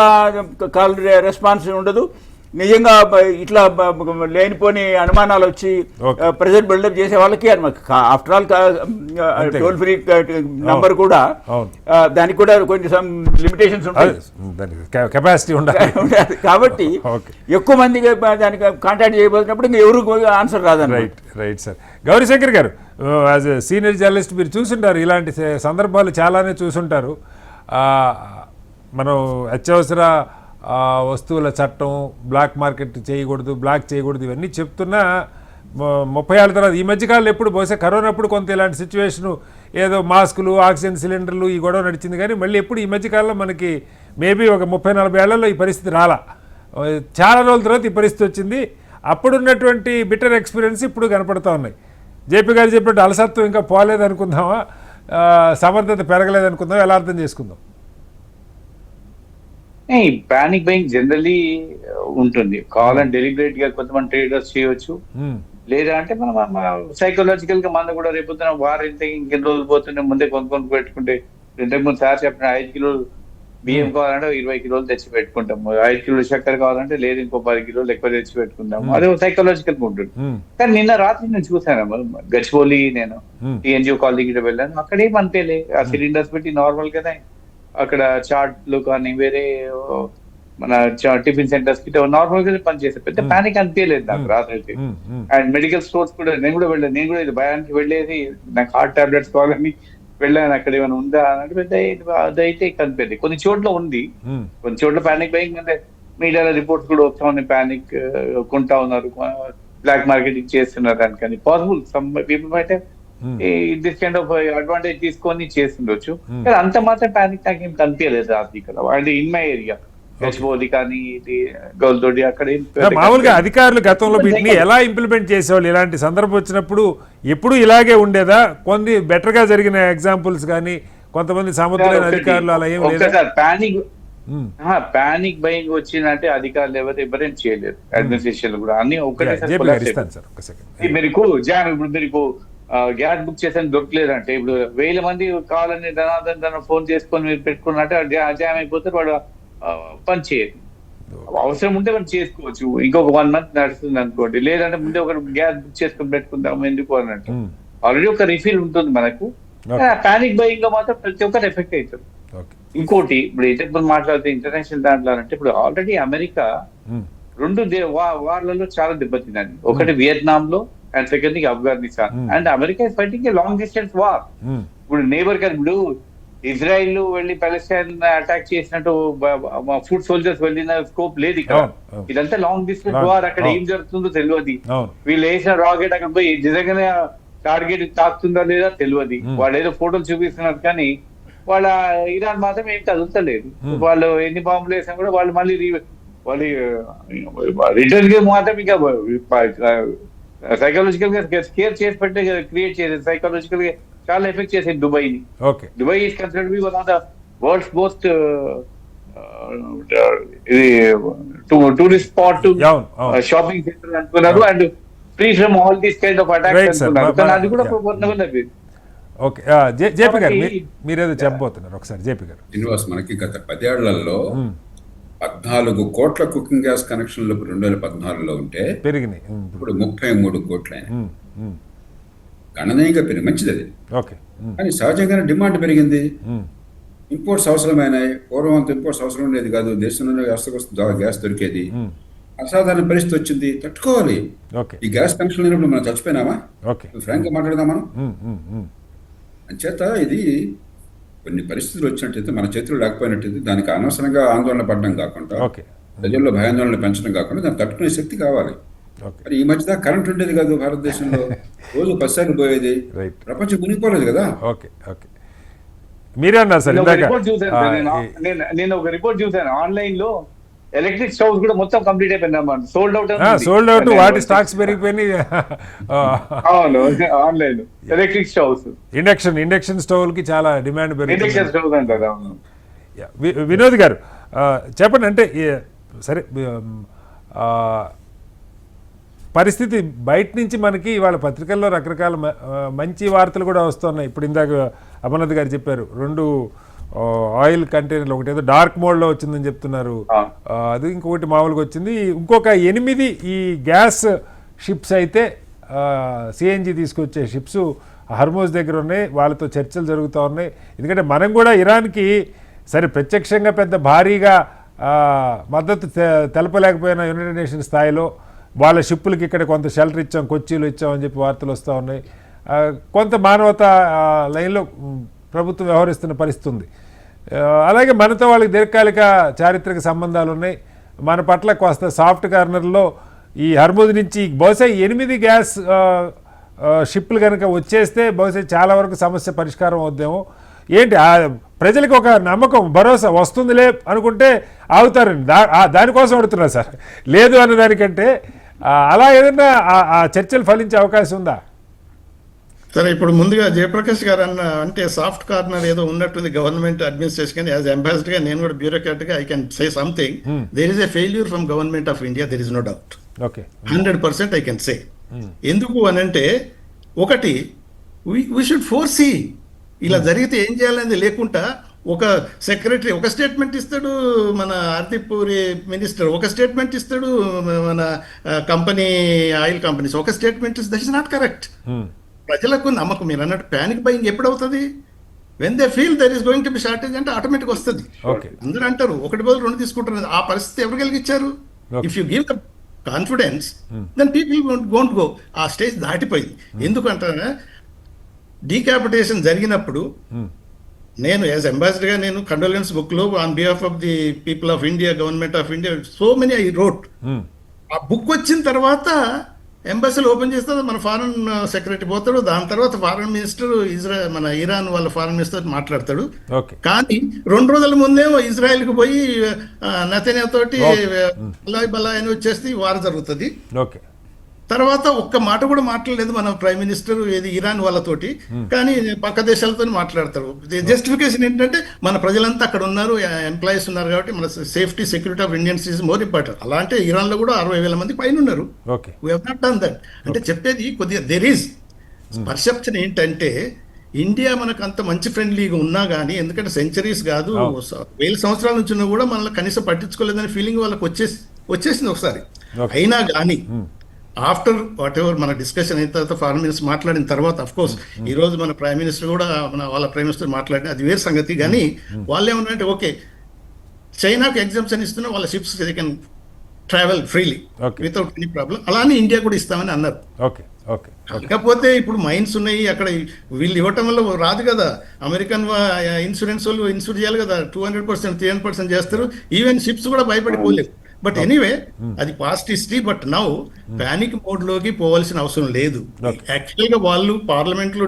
S3: కాల్ రెస్పాన్స్ ఉండదు. నిజంగా ఇట్లా లేనిపోని అనుమానాలు వచ్చి ప్రెజర్ బిల్డప్ చేసే వాళ్ళకి, after all toll free number కూడా దానికి కూడా కొంచెం లిమిటేషన్స్ ఉంటాయి,
S1: కెపాసిటీ ఉండాలి.
S3: కాబట్టి ఎక్కువ మందికి దానికి కాంటాక్ట్ చేయబోతున్నప్పుడు ఇంకా ఎవరు ఆన్సర్ రాదని.
S1: Right sir. గౌరీశంకర్ గారు, యాజ్ ఎ సీనియర్ జర్నలిస్ట్ మీరు చూసుంటారు, ఇలాంటి సందర్భాలు చాలానే చూసుంటారు. మనం అత్యవసర వస్తువుల చట్టం, బ్లాక్ మార్కెట్ చేయకూడదు, బ్లాక్ చేయకూడదు, ఇవన్నీ చెప్తున్నా 30 ఏళ్ళ తర్వాత ఈ మధ్యకాలంలో ఎప్పుడు బహుశా కరోనా అప్పుడు కొంత ఇలాంటి సిచ్యువేషను, ఏదో మాస్కులు, ఆక్సిజన్ సిలిండర్లు ఈ గొడవ నడిచింది. కానీ మళ్ళీ ఎప్పుడు ఈ మధ్యకాలంలో మనకి మేబీ ఒక 30-40 ఏళ్లలో ఈ పరిస్థితి రాలా. చాలా రోజుల తర్వాత ఈ పరిస్థితి వచ్చింది. అప్పుడున్నటువంటి బిటర్ ఎక్స్పీరియన్స్ ఇప్పుడు కనపడుతూ ఉన్నాయి. జేపీ గారు చెప్పినట్టు అలసత్వం ఇంకా పోలేదనుకుందామా, సమర్థత పెరగలేదనుకుందామా, ఎలా అర్థం చేసుకుందాం?
S4: పానిక్ బయింగ్ జనరలీ ఉంటుంది. కావాలని డెలిబరేట్ గా కొంతమంది ట్రేడర్స్ చేయవచ్చు, లేదా అంటే మనం సైకలాజికల్ గా మనం కూడా రేపొద్దున వారు ఇంకెన్ని రోజులు పోతుంటే ముందే కొనుక్కొని పెట్టుకుంటే, ఇంతకు ముందు సార్ చెప్పిన 5 కిలోలు బియ్యం కావాలంటే 20 కిలోలు తెచ్చి పెట్టుకుంటాము, 5 కిలోలు చక్కెర కావాలంటే లేదు ఇంకో 10 కిలోలు ఎక్కువ తెచ్చి పెట్టుకుంటాము. అదే సైకలాజికల్ గా ఉంటుంది. కానీ నిన్న రాత్రి నేను చూసాను, గచ్చిబౌలి నేను టీఎన్జిఓ కాలనీ వెళ్ళాను, అక్కడేమంతేలే, ఆ సిలిండర్స్ పెట్టి నార్మల్ గానే అక్కడ చాట్లు కానీ వేరే మన టిఫిన్ సెంటర్స్ కి నార్మల్ గా పనిచేస్తాయి. పెద్ద ప్యానిక్ అనిపించలేదు నాకు రాత్రి. అండ్ మెడికల్ స్టోర్స్ కూడా నేను కూడా వెళ్ళాను. నేను కూడా ఇది భయానికి వెళ్ళేది, నాకు హార్ట్ టాబ్లెట్స్ కావాలని వెళ్ళాను. అక్కడ ఏమైనా ఉందా అంటే పెద్ద అదైతే కనిపించింది. కొన్ని చోట్ల ఉంది, కొన్ని చోట్ల ప్యానిక్ బయింగ్ అంటే మీడియాలో రిపోర్ట్స్ కూడా వస్తా ఉన్నాయి, ప్యానిక్ కొంటా ఉన్నారు, బ్లాక్ మార్కెటింగ్ చేస్తున్నారు అని. కానీ possible some people might this kind of advantage తీసుకొని చేస్తుండొచ్చు. కానీ అంత మాత్రం ప్యానిక్ నాకు ఏం కనిపించలేదు రాత్రి ఇక్కడ. అంటే ఇన్ మై ఏరియా గచ్చిబౌలి కానీ ఇది గౌల్దొడ్డి అక్కడ
S1: మామూలుగా అధికారులు గతంలో వీటిని ఎలా ఇంప్లిమెంట్ చేసేవాళ్ళు? ఇలాంటి సందర్భం వచ్చినప్పుడు ఎప్పుడు ఇలాగే ఉండేదా? కొన్ని బెటర్ గా జరిగిన ఎగ్జాంపుల్స్ కానీ కొంతమంది సముద్రమైన అధికారులు అలా ఏం లేదు.
S4: ప్యానిక్ బయింగ్ వచ్చిందంటే అధికారులు ఎవరేం చేయలేరు. అడ్మినిస్ట్రేషన్ కూడా అన్ని ఒకటే మీకు జామ్. ఇప్పుడు మీరు గ్యాస్ బుక్ చేసాను దొరకలేదంటే, ఇప్పుడు 1000 మంది కావాలని ధనాదన ఫోన్ చేసుకొని మీరు పెట్టుకున్నట్టే జామ్ అయిపోతారు, వాడు పని చేయదు. అవసరం ఉంటే మనం చేసుకోవచ్చు, ఇంకొక 1 month నడుస్తుంది అనుకోండి. లేదంటే ముందే ఒక గ్యాస్ బుక్ చేసుకొని పెట్టుకుందాం ఎందుకు అన్నట్టు. ఆల్రెడీ ఒక రిఫిల్ ఉంటుంది మనకు. ప్యానిక్ బయింగ్ లో మాత్రం ప్రతి ఒక్కరు ఎఫెక్ట్ అవుతారు. ఇంకోటి ఇప్పుడు ఇంతకుముందు మాట్లాడితే ఇంటర్నేషనల్ దాంట్లో అంటే ఇప్పుడు ఆల్రెడీ అమెరికా 2 వార్లలో చాలా దెబ్బతిందండి. ఒకటి వియత్నాం లో and second Afghanistan. And America is fighting a long distance war. ఇప్పుడు నేబర్ కదా, ఇప్పుడు ఇజ్రాయిల్ వెళ్ళి పాలెస్టైన్ అటాక్ చేసినట్టు ఫుడ్ సోల్జర్స్ వెళ్ళిన స్కోప్ లేదు ఇక్కడ. ఇదంతా లాంగ్ డిస్టెన్స్ వార్. అక్కడ ఏం జరుగుతుందో తెలియదు. వీళ్ళు వేసిన రాకెట్ అక్కడ పోయి నిజంగానే టార్గెట్ తాకుతుందా లేదా తెలియదు. వాళ్ళు ఏదో ఫోటోలు చూపిస్తున్నారు కానీ వాళ్ళ ఇరాన్ మాత్రం ఏం కదులుతలేదు. వాళ్ళు ఎన్ని బాంబులు వేసినా కూడా వాళ్ళు మళ్ళీ రిటర్న్ గా మాత్రం ఇంకా సైకలాజికల్ గా స్కేర్ చేసి పెట్టే క్రియేట్ చేసేది. సైకలాజికల్ గా చాలా ఎఫెక్ట్ చేసేది దుబాయ్ ని. Dubai is considered be one of the world's most ఇది టూరిస్ట్ స్పాట్, షాపింగ్ సెంటర్ అనుకున్నారు. And free from all these kind of attacks అనుకున్నారు. కానీ అది కూడా ఉన్నది.
S1: ఓకే, జేపీ గారు మీరేదో చెప్పబోతున్నారు ఒకసారి. జేపీ గారు,
S2: శ్రీనివాస్, మనకి గత 10 ఏళ్లలో 14 కోట్ల కుకింగ్ గ్యాస్ కనెక్షన్లు 2014లో ఉంటే పెరిగినాయి. ఇప్పుడు 33 కోట్లు అయినాయి. గణనీయంగా పెరిగి మంచిది అది. కానీ సహజంగానే డిమాండ్ పెరిగింది, ఇంపోర్ట్స్ అవసరమైనాయి. పూర్వం అంత ఇంపోర్ట్స్ అవసరం ఉండేది కాదు, దేశంలోనే వ్యవస్థకు గ్యాస్ దొరికేది. అసాధారణ పరిస్థితి వచ్చింది, తట్టుకోవాలి. ఈ గ్యాస్ కనెక్షన్ లేనప్పుడు మనం చచ్చిపోయినామా? ఫ్రాంక్ గా మాట్లాడదాం మనం. అంచేత ఇది కొన్ని పరిస్థితులు వచ్చినట్టయితే మన చేతులు లేకపోయినట్టయితే దానికి అనవసరంగా ఆందోళన పడడం కాకుండా, ప్రజల్లో భయాందోళన పెంచడం కాకుండా దాన్ని తట్టుకునే శక్తి కావాలి. మరి ఈ మధ్య కరెంట్ ఉండేది కాదు భారతదేశంలో, రోజు 10 సార్లు పోయేది, ప్రపంచం మునిగిపోలేదు కదా.
S1: మీరే అన్నారు సార్ ఇందాక.
S4: నేను ఒక రిపోర్ట్ చూసాను ఆన్లైన్ లో, ఎలక్ట్రిక్ స్టవ్స్ కూడా మొత్తం కంప్లీట్ అయిపోయింది, సోల్డ్
S1: అవుట్. వాటి స్టాక్స్ పెరిగిపోయినాయి.
S4: అవును, ఆన్లైన్ ఎలక్ట్రిక్ స్టవ్స్,
S1: ఇండక్షన్ స్టవ్లకి చాలా డిమాండ్ పెరిగింది.
S4: ఇండక్షన్ స్టవ్స్ అంటారు. అవును.
S1: వినోద్ గారు చెప్పండి, అంటే సరే పరిస్థితి బయట నుంచి మనకి ఇవాళ పత్రికల్లో రకరకాల మంచి వార్తలు కూడా వస్తున్నాయి. ఇప్పుడు ఇందాక అమర్నాథ్ గారు చెప్పారు, 2 ఆయిల్ కంటైనర్లు, ఒకటి ఏదో డార్క్ మోడ్లో వచ్చిందని చెప్తున్నారు, అది ఇంకొకటి మామూలుగా వచ్చింది. ఇంకొక 8 ఈ గ్యాస్ షిప్స్ అయితే సిఎన్జి తీసుకొచ్చే షిప్స్ హర్మోజ్ దగ్గర ఉన్నాయి, వాళ్ళతో చర్చలు జరుగుతూ ఉన్నాయి. ఎందుకంటే మనం కూడా ఇరాన్కి సరే ప్రత్యక్షంగా పెద్ద భారీగా మద్దతు తెలపలేకపోయినా యునైటెడ్ నేషన్స్ స్థాయిలో వాళ్ళ షిప్పులకి ఇక్కడ కొంత షెల్టర్ ఇచ్చాం, కొచ్చిలు ఇచ్చామని చెప్పి వార్తలు వస్తూ ఉన్నాయి. కొంత మానవతా లైన్లో ప్రభుత్వం వ్యవహరిస్తున్న పరిస్థితి ఉంది. అలాగే మనతో వాళ్ళకి దీర్ఘకాలిక చారిత్రక సంబంధాలు ఉన్నాయి. మన పట్ల కాస్త సాఫ్ట్ కార్నర్లో ఈ హర్మూజ్ నుంచి బహుశా 8 గ్యాస్ షిప్లు కనుక వచ్చేస్తే బహుశా చాలా వరకు సమస్య పరిష్కారం అవుద్దేమో. ఏంటి ప్రజలకు ఒక నమ్మకం, భరోసా వస్తుందిలే అనుకుంటే ఆగుతారండి. దానికోసం అడుగుతున్నారు సార్, లేదు అన్న దానికంటే. అలా ఏదైనా ఆ చర్చలు ఫలించే అవకాశం ఉందా?
S5: సరే, ఇప్పుడు ముందుగా జయప్రకాష్ గారు అంటే సాఫ్ట్ కార్నర్ ఏదో ఉన్నట్టుంది గవర్నమెంట్ అడ్మినిస్ట్రేషన్. కానీ యాజ్ అంబాసిడర్ గా నేను కూడా బ్యూరోక్రాట్ గా I can say something. There is a failure from government of India, there is no doubt. 100% I can say. ఎందుకు అనంటే, ఒకటి వీ షుడ్ ఫోర్సీ, ఇలా జరిగితే ఏం చేయాలనేది లేకుండా ఒక సెక్రటరీ ఒక స్టేట్మెంట్ ఇస్తాడు, మన హర్దీప్ పూరి మినిస్టర్ ఒక స్టేట్మెంట్ ఇస్తాడు, మన కంపెనీ ఆయిల్ కంపెనీస్ ఒక స్టేట్మెంట్ ఇస్తుంది. That is not correct. ప్రజలకు నమ్మకం, మీరు అన్నట్టు ప్యానిక్ బయింగ్ ఎప్పుడవుతుంది? When they feel there is going to be shortage అంటే ఆటోమేటిక్ వస్తుంది.
S1: ఓకే
S5: అందరూ అంటారు ఒకటి బదులు 2 తీసుకుంటారు. ఆ పరిస్థితి ఎవరు కలిగించారు? If you give the confidence then people won't go. ఆ స్టేజ్ దాటిపోయింది. ఎందుకంటే డీక్యాపిటేషన్ జరిగినప్పుడు నేను యాజ్ అంబాసిడర్గా నేను కండోలెన్స్ బుక్లో on behalf of the people of India, government of India, so many I wrote. ఆ బుక్ వచ్చిన తర్వాత ఎంబసీలు ఓపెన్ చేస్తే మన ఫారెన్ సెక్రటరీ పోతాడు, దాని తర్వాత ఫారెన్ మినిస్టర్ మన ఇరాన్ వాళ్ళ ఫారెన్ మినిస్టర్ మాట్లాడతాడు. కానీ 2 రోజుల ముందేమో ఇజ్రాయెల్కి పోయి నెతన్యాహు తోటి బలాయ్ అని వచ్చేసి వార్ జరుగుతుంది. తర్వాత ఒక్క మాట కూడా మాట్లాడలేదు మన ప్రైమ్ మినిస్టర్ ఏది ఇరాన్ వాళ్ళతోటి, కానీ పక్క దేశాలతో మాట్లాడతారు. జస్టిఫికేషన్ ఏంటంటే మన ప్రజలంతా అక్కడ ఉన్నారు, ఎంప్లాయీస్ ఉన్నారు కాబట్టి మన safety security of Indians is more important. అలాంటి ఇరాన్ లో కూడా 60,000 మంది పైన ఉన్నారు. We have not done that. అంటే చెప్పేది కొద్దిగా దెర్ ఈజ్ పర్సెప్షన్ ఏంటంటే ఇండియా మనకు అంత మంచి ఫ్రెండ్లీగా ఉన్నా కానీ, ఎందుకంటే సెంచరీస్ కాదు 1000 సంవత్సరాల నుంచి ఉన్నా కూడా మనల్ని కనీసం పట్టించుకోలేదనే ఫీలింగ్ వాళ్ళకి వచ్చేసింది ఒకసారి. అయినా కానీ ఆఫ్టర్ వాట్ ఎవర్ మన డిస్కషన్ అయిన తర్వాత ఫారెన్ మినిస్టర్ మాట్లాడిన తర్వాత అఫ్ కోర్స్ ఈ రోజు మన ప్రైమ్ మినిస్టర్ కూడా వాళ్ళ ప్రైమ్ మినిస్టర్ మాట్లాడిన అది వేరే సంగతి. కానీ వాళ్ళు ఏమన్నారంటే ఓకే చైనాకు ఎగ్జామ్షన్ ఇస్తున్నా వాళ్ళ ships they can travel freely without any problem, అలానే ఇండియా కూడా ఇస్తామని అన్నారు. కాకపోతే ఇప్పుడు మైన్స్ ఉన్నాయి అక్కడ, వీళ్ళు ఇవ్వటం వల్ల రాదు కదా. అమెరికన్ ఇన్సూరెన్స్ వాళ్ళు ఇన్సూర్ చేయాలి కదా, 200%, 300% చేస్తారు. ఈవెన్ షిప్స్ కూడా భయపడిపోలేవు. బట్ ఎనీవే అది past history. But now panic mode లోకి పోవాల్సిన అవసరం లేదు. యాక్చువల్ గా వాళ్ళు పార్లమెంట్ లో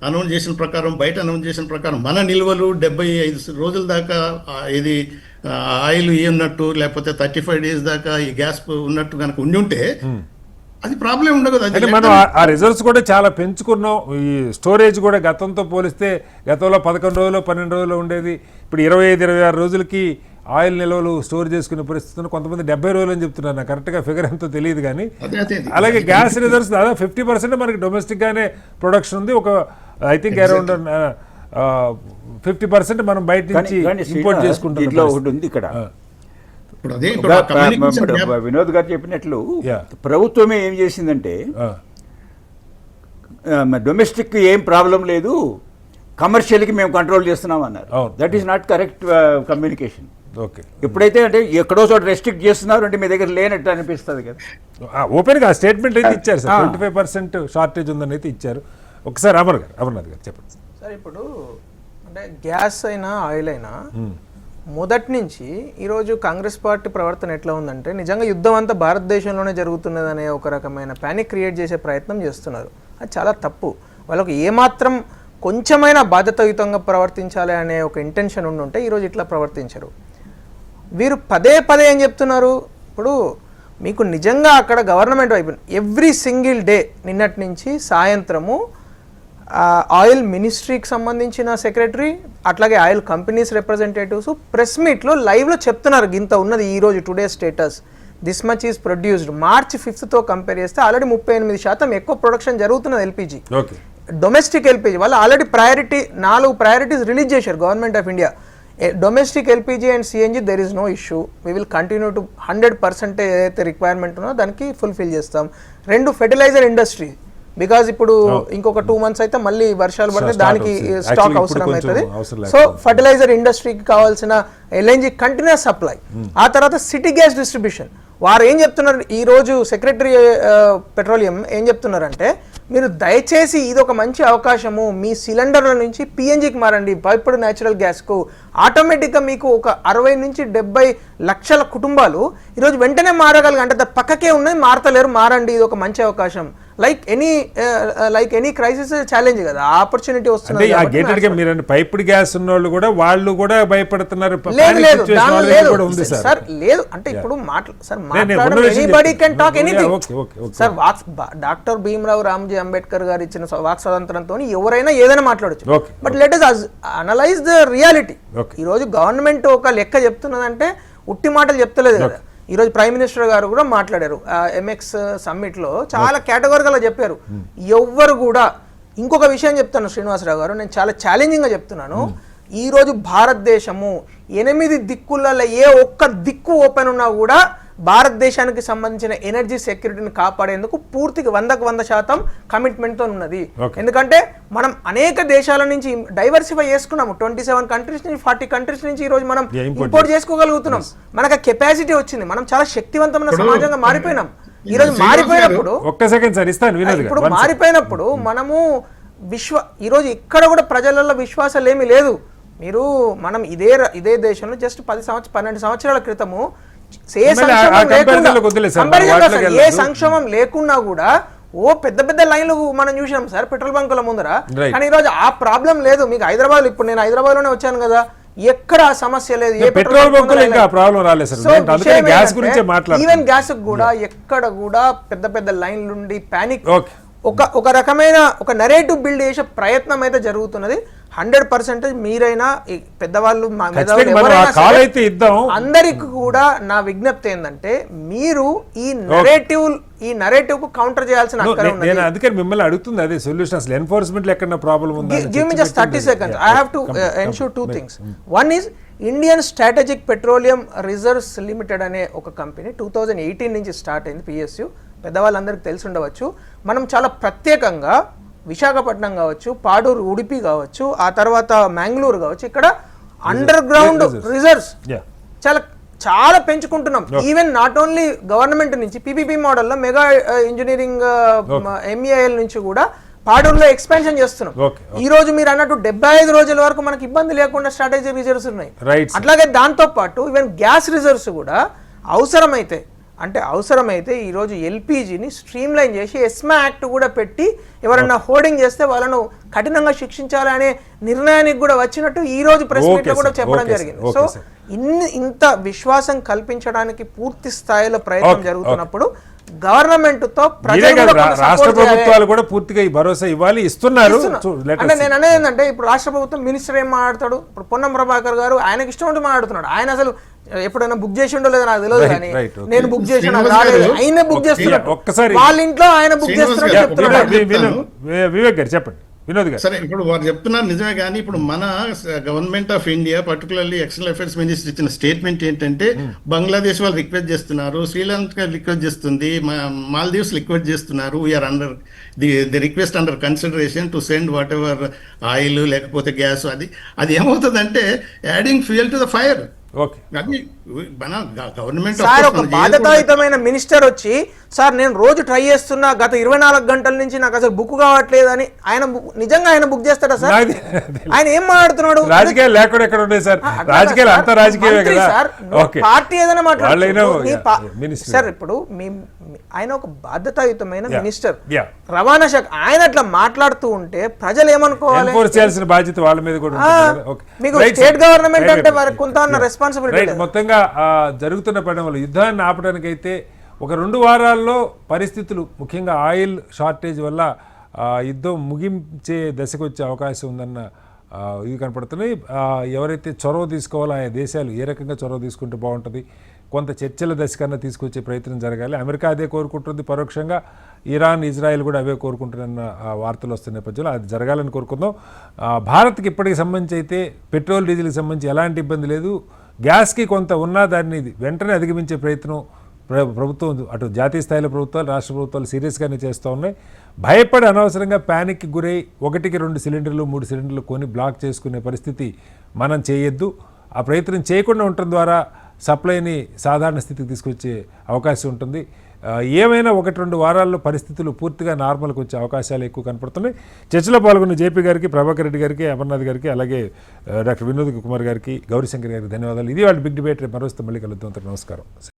S5: అనౌన్స్ చేసిన ప్రకారం, బయట అనౌన్స్ చేసిన ప్రకారం మన నిల్వలు 75 రోజుల దాకా ఇది ఆయిల్ ఉన్నట్టు, లేకపోతే 35 days దాకా ఈ గ్యాస్ ఉన్నట్టు కనుక ఉంటే అది ప్రాబ్లం ఉండదు.
S1: అంటే మనం ఆ రిజర్వ్స్ కూడా చాలా పెంచుకున్నాం. ఈ స్టోరేజ్ కూడా గతంతో పోలిస్తే గతంలో 11 రోజులు 12 రోజులు ఉండేది, ఇప్పుడు 25-26 రోజులకి ఆయిల్ నిల్వలు స్టోర్ చేసుకునే పరిస్థితుల్లో కొంతమంది 70 రోజులు అని చెప్తున్నారు. నాకు కరెక్ట్గా ఫిగర్ ఎంతో తెలియదు కానీ. అలాగే గ్యాస్ రిజర్వ్స్ దాదాపు 50% మనకి డొమెస్టిక్ గానే ప్రొడక్షన్ ఉంది. ఒక ఐ థింక్ అరౌండ్ 50% మనం బయట నుంచి ఇంపోర్ట్ చేసుకుంటాం.
S3: ఇక్కడ వినోద్ గారు చెప్పినట్లు ప్రభుత్వమే ఏం చేసిందంటే డొమెస్టిక్ ఏం ప్రాబ్లం లేదు, కమర్షియల్కి మేము కంట్రోల్ చేస్తున్నాం అన్నారు. That is not correct communication. ఎప్పుడైతే అంటే ఎక్కడో చోట రెస్ట్రిక్ట్ చేస్తున్నారు అంటే మీ దగ్గర లేనట్టు అనిపిస్తుంది కదా.
S1: ఓపెన్గా ఆ స్టేట్మెంట్ అయితే ఇచ్చారు సార్, 25% షార్టేజ్ ఉందని అయితే ఇచ్చారు. ఒకసారి అమర్నాథ్ గారు చెప్పండి
S6: సార్. ఇప్పుడు అంటే గ్యాస్ అయినా ఆయిల్ అయినా మొదటి నుంచి ఈరోజు కాంగ్రెస్ పార్టీ ప్రవర్తన ఎట్లా ఉందంటే నిజంగా యుద్ధం అంతా భారతదేశంలోనే జరుగుతున్నదనే ఒక రకమైన ప్యానిక్ క్రియేట్ చేసే ప్రయత్నం చేస్తున్నారు. అది చాలా తప్పు. వాళ్ళకు ఏమాత్రం కొంచెమైనా బాధ్యతాయుతంగా ప్రవర్తించాలి అనే ఒక ఇంటెన్షన్ ఉంటే ఈరోజు ఇట్లా ప్రవర్తించరు. వీరు పదే ఏం చెప్తున్నారు, ఇప్పుడు మీకు నిజంగా అక్కడ గవర్నమెంట్ వైపు ఎవ్రీ సింగిల్ డే నిన్నటి నుంచి సాయంత్రము ఆయిల్ మినిస్ట్రీకి సంబంధించిన సెక్రటరీ అట్లాగే ఆయిల్ కంపెనీస్ రిప్రజెంటేటివ్స్ ప్రెస్ మీట్లో లైవ్లో చెప్తున్నారు ఇంత ఉన్నది ఈరోజు today status, this much is produced. March 5th compare చేస్తే ఆల్రెడీ 38% ఎక్కువ ప్రొడక్షన్ జరుగుతున్నది ఎల్పిజి, డొమెస్టిక్ ఎల్పిజి. వాళ్ళు ఆల్రెడీ 4 ప్రయారిటీస్ రిలీజ్ చేశారు government of India. Domestic LPG and CNG there is no issue, we will continue to 100% ఏదైతే requirement ఉన్నదో దానికి fulfil చేస్తాం. 2 fertiliser industry, because ఇప్పుడు ఇంకొక 2 months అయితే మళ్ళీ వర్షాలు పడితే దానికి స్టాక్ అవసరం అవుతుంది. సో ఫర్టిలైజర్ ఇండస్ట్రీకి కావాల్సిన ఎల్ఎన్జి కంటిన్యూస్ సప్లై. ఆ తర్వాత సిటీ గ్యాస్ డిస్ట్రిబ్యూషన్. వారు ఏం చెప్తున్నారు ఈ రోజు సెక్రటరీ పెట్రోలియం ఏం చెప్తున్నారంటే మీరు దయచేసి ఇది ఒక మంచి అవకాశము, మీ సిలిండర్ల నుంచి పిఎన్జికి మారండి, పైప్డ్ న్యాచురల్ గ్యాస్కు. ఆటోమేటిక్గా మీకు ఒక 60 నుంచి 70 లక్షల కుటుంబాలు ఈరోజు వెంటనే మారగలిగి, అంటే పక్కకే ఉన్నది మారతలేరు, మారండి, ఇది ఒక మంచి అవకాశం. లైక్ ఎనీ క్రైసిస్ ఛాలెంజ్ కదా, ఆపర్చునిటీ వస్తుంది.
S1: పైప్డ్ గ్యాస్ ఉన్నోళ్ళు కూడా వాళ్ళు కూడా భయపడుతున్నారు.
S6: లేదు సార్, లేదు అంటే ఇప్పుడు మాట్లాడడం anybody can talk anything sir. Doctor Bhimrao Ramji Ambedkar గారు ఇచ్చిన వాక్ స్వాతంత్రంతో ఎవరైనా ఏదైనా మాట్లాడచ్చు. But let us analyse the reality. ఈ రోజు గవర్నమెంట్ ఒక లెక్క చెప్తున్నదంటే ఉట్టి మాటలు చెప్తలేదు కదా. ఈరోజు ప్రైమ్ మినిస్టర్ గారు కూడా మాట్లాడారు ఎంఎక్స్ సమ్మిట్లో, చాలా కేటగిరీగా చెప్పారు. ఎవ్వరు కూడా ఇంకొక విషయం చెప్తాను శ్రీనివాసరావు గారు, నేను చాలా ఛాలెంజింగ్గా చెప్తున్నాను. ఈరోజు భారతదేశము 8 దిక్కులలో ఏ ఒక్క దిక్కు ఓపెన్ ఉన్నా కూడా భారతదేశానికి సంబంధించిన ఎనర్జీ సెక్యూరిటీని కాపాడేందుకు పూర్తిగా 100% కమిట్మెంట్తో ఉన్నది. ఎందుకంటే మనం అనేక దేశాల నుంచి డైవర్సిఫై చేసుకున్నాము. 27 కంట్రీస్ నుంచి 40 కంట్రీస్ నుంచి ఈ రోజు మనం ఇంపోర్ట్ చేసుకోగలుగుతున్నాం. మనకు కెపాసిటీ వచ్చింది. మనం చాలా శక్తివంతమైన సమాజంగా మారిపోయినాం. ఈ రోజు మారిపోయినప్పుడు ఇప్పుడు మారిపోయినప్పుడు మనము ఈరోజు ఇక్కడ కూడా ప్రజలలో విశ్వాసాలు ఏమీ లేదు. మనం ఇదే దేశంలో జస్ట్ 12 సంవత్సరాల క్రితము ఏ సంక్షోభం లేకున్నా కూడా పెద్ద పెద్ద లైన్లు మనం చూసినాం సార్ పెట్రోల్ బంకుల ముందర. కానీ ఈ రోజు ఆ ప్రాబ్లం లేదు. మీకు హైదరాబాద్, ఇప్పుడు నేను హైదరాబాద్ లోనే వచ్చాను కదా, ఎక్కడ సమస్య లేదు. ఈవెన్ గ్యాస్ కూడా ఎక్కడ కూడా పెద్ద పెద్ద లైన్లు ఉండి ప్యానిక్ ఒక రకమైన ఒక నెరేటివ్ బిల్డ్ చేసే ప్రయత్నం అయితే జరుగుతున్నది. 100% మీరైనా పెద్దవాళ్ళు అందరికి కూడా నా విజ్ఞప్తి ఏంటంటే మీరు ఈ నరేటివ్ కు కౌంటర్ చేయాల్సిన అవసరం ఉంది.
S1: నేను అందుకని మిమ్మల్ని అడుగుతుంది అదే సొల్యూషన్. అసలు ఎన్ఫోర్స్మెంట్ ఎక్కడ ప్రాబ్లం ఉంది?
S6: Give me just 30 seconds. I have to ensure two things. One is Indian strategic petroleum reserves limited అనే ఒక కంపెనీ 2018 నుంచి స్టార్ట్ అయింది. PSU పెద్దవాళ్ళందరికీ తెలిసి ఉండవచ్చు. మనం చాలా ప్రత్యేకంగా విశాఖపట్నం కావచ్చు, పాడూరు ఉడిపి కావచ్చు, ఆ తర్వాత మ్యాంగ్లూరు కావచ్చు, ఇక్కడ అండర్ గ్రౌండ్ రిజర్వ్స్ చాలా పెంచుకుంటున్నాం. ఈవెన్ నాట్ ఓన్లీ గవర్నమెంట్ నుంచి PPP మోడల్లో మెగా ఇంజనీరింగ్ MEIL నుంచి కూడా పాడూరులో ఎక్స్పాన్షన్ చేస్తున్నాం. ఈ రోజు మీరు అన్నట్టు 75 రోజుల వరకు మనకి ఇబ్బంది లేకుండా స్ట్రాటజిక్ రిజర్వ్స్ ఉన్నాయి. అట్లాగే దాంతో పాటు ఈవెన్ గ్యాస్ రిజర్వ్స్ కూడా అవసరమైతే ఈరోజు ఎల్పిజిని స్ట్రీమ్ లైన్ చేసి ఎస్మా యాక్ట్ కూడా పెట్టి ఎవరన్నా హోర్డింగ్ చేస్తే వాళ్ళను కఠినంగా శిక్షించాలనే నిర్ణయానికి కూడా వచ్చినట్టు ఈ రోజు ప్రెస్ మీట్ లో కూడా చెప్పడం జరిగింది. సో ఇంత విశ్వాసం కల్పించడానికి పూర్తి స్థాయిలో ప్రయత్నం జరుగుతున్నప్పుడు గవర్నమెంట్ తో
S1: రాష్ట్ర ప్రభుత్వాలు కూడా పూర్తిగా ఈ భరోసా ఇవ్వాలి, ఇస్తున్నారు.
S6: అంటే నేను అనేది ఏంటంటే ఇప్పుడు రాష్ట్ర ప్రభుత్వం మినిస్టర్ ఏం మాట్లాడతాడు, ఇప్పుడు పొన్నం ప్రభాకర్ గారు ఆయనకి ఇష్టం ఉంటే మాట్లాడుతున్నాడు. ఆయన అసలు ఎప్పుడైనా బుక్ చేసి ఉండో లేదో నాకు తెలియదు, కానీ నేను బుక్ చేసి ఆయనే బుక్ చేస్తున్నాడు. ఒక్కసారి వాళ్ళ ఇంట్లో ఆయన బుక్ చేస్తున్నాడు చెప్తున్నాడు.
S1: వివేక్ గారు చెప్పండి. వినోద్ గారు
S5: సరే, ఇప్పుడు వారు చెప్తున్నారు నిజమే, కానీ ఇప్పుడు మన government of India particularly external affairs minister ఇచ్చిన స్టేట్మెంట్ ఏంటంటే బంగ్లాదేశ్ వాళ్ళు రిక్వెస్ట్ చేస్తున్నారు, శ్రీలంక రిక్వెస్ట్ చేస్తుంది, మాల్దీవ్స్ రిక్వెస్ట్ చేస్తున్నారు. We are under the request under consideration to send whatever oil లేకపోతే గ్యాస్. అది ఏమవుతుందంటే adding fuel to the fire.
S6: Sir ఒక బాధ్యతాయుతమైన మినిస్టర్ వచ్చి సార్ నేను రోజు ట్రై చేస్తున్నా గత 24 గంటల నుంచి నాకు అసలు బుక్ కావట్లేదు అని నిజంగా ఆయన బుక్ చేస్తాడా సార్? ఆయన ఏం మాట్లాడుతున్నాడు?
S1: రాజకీయాలు లేకుండా ఎక్కడ ఉండే సార్, రాజకీయాలు అంతా రాజకీయమే కదా.
S6: పార్టీ ఏదైనా మాట్లాడుతున్నాడు సార్. ఇప్పుడు ఆయన ఒక బాధ్యతాయుతమైన మినిస్టర్, రవాణా శాఖ, ఆయన అట్లా మాట్లాడుతూ ఉంటే ప్రజలు ఏమనుకోవాలి?
S1: చేయాల్సిన బాధ్యత వాళ్ళ మీద కూడా.
S6: మీకు స్టేట్ గవర్నమెంట్ అంటే వారికి కొంత రెస్పాన్సిబిలిటీ.
S1: మొత్తంగా జరుగుతున్న పరిణామాలు యుద్ధాన్ని ఆపడానికైతే ఒక 2 వారాల్లో పరిస్థితులు, ముఖ్యంగా ఆయిల్ షార్టేజ్ వల్ల యుద్ధం ముగించే దశకు వచ్చే అవకాశం ఉందన్న ఇవి కనపడుతున్నాయి. ఎవరైతే చొరవ తీసుకోవాలో ఆయా దేశాలు ఏ రకంగా చొరవ తీసుకుంటే బాగుంటుంది, కొంత చర్చల దశ కన్నా తీసుకొచ్చే ప్రయత్నం జరగాలి. అమెరికా అదే కోరుకుంటుంది పరోక్షంగా, ఇరాన్, ఇజ్రాయెల్ కూడా అవే కోరుకుంటున్న వార్తలు వస్తున్న నేపథ్యంలో అది జరగాలని కోరుకుందాం. భారత్కి ఇప్పటికి సంబంధించి అయితే పెట్రోల్, డీజిల్కి సంబంధించి ఎలాంటి ఇబ్బంది లేదు. గ్యాస్కి కొంత ఉన్నా దాన్ని వెంటనే అధిగమించే ప్రయత్నం ప్రభుత్వం, అటు జాతీయ స్థాయిలో ప్రభుత్వాలు, రాష్ట్ర ప్రభుత్వాలు సీరియస్గానే చేస్తూ ఉన్నాయి. భయపడి అనవసరంగా ప్యానిక్కి గురై 1కి 2 సిలిండర్లు 3 సిలిండర్లు కొని బ్లాక్ చేసుకునే పరిస్థితి మనం చేయొద్దు. ఆ ప్రయత్నం చేయకుండా ఉండటం ద్వారా సప్లైని సాధారణ స్థితికి తీసుకొచ్చే అవకాశం ఉంటుంది. ఏమైనా 1-2 వారాల్లో పరిస్థితులు పూర్తిగా నార్మల్కి వచ్చే అవకాశాలు ఎక్కువ కనపడుతున్నాయి. చర్చలో పాల్గొన్న జేపీ గారికి, ప్రభాకర్ రెడ్డి గారికి, అమర్నాథ్ గారికి, అలాగే డాక్టర్ వినోద్ కుమార్ గారికి, గౌరీశంకర్ గారికి ధన్యవాదాలు. ఇది వాళ్ళ బిగ్ డిబేట్. మరోస్తే మళ్ళీ కలుద్దాం. నమస్కారం.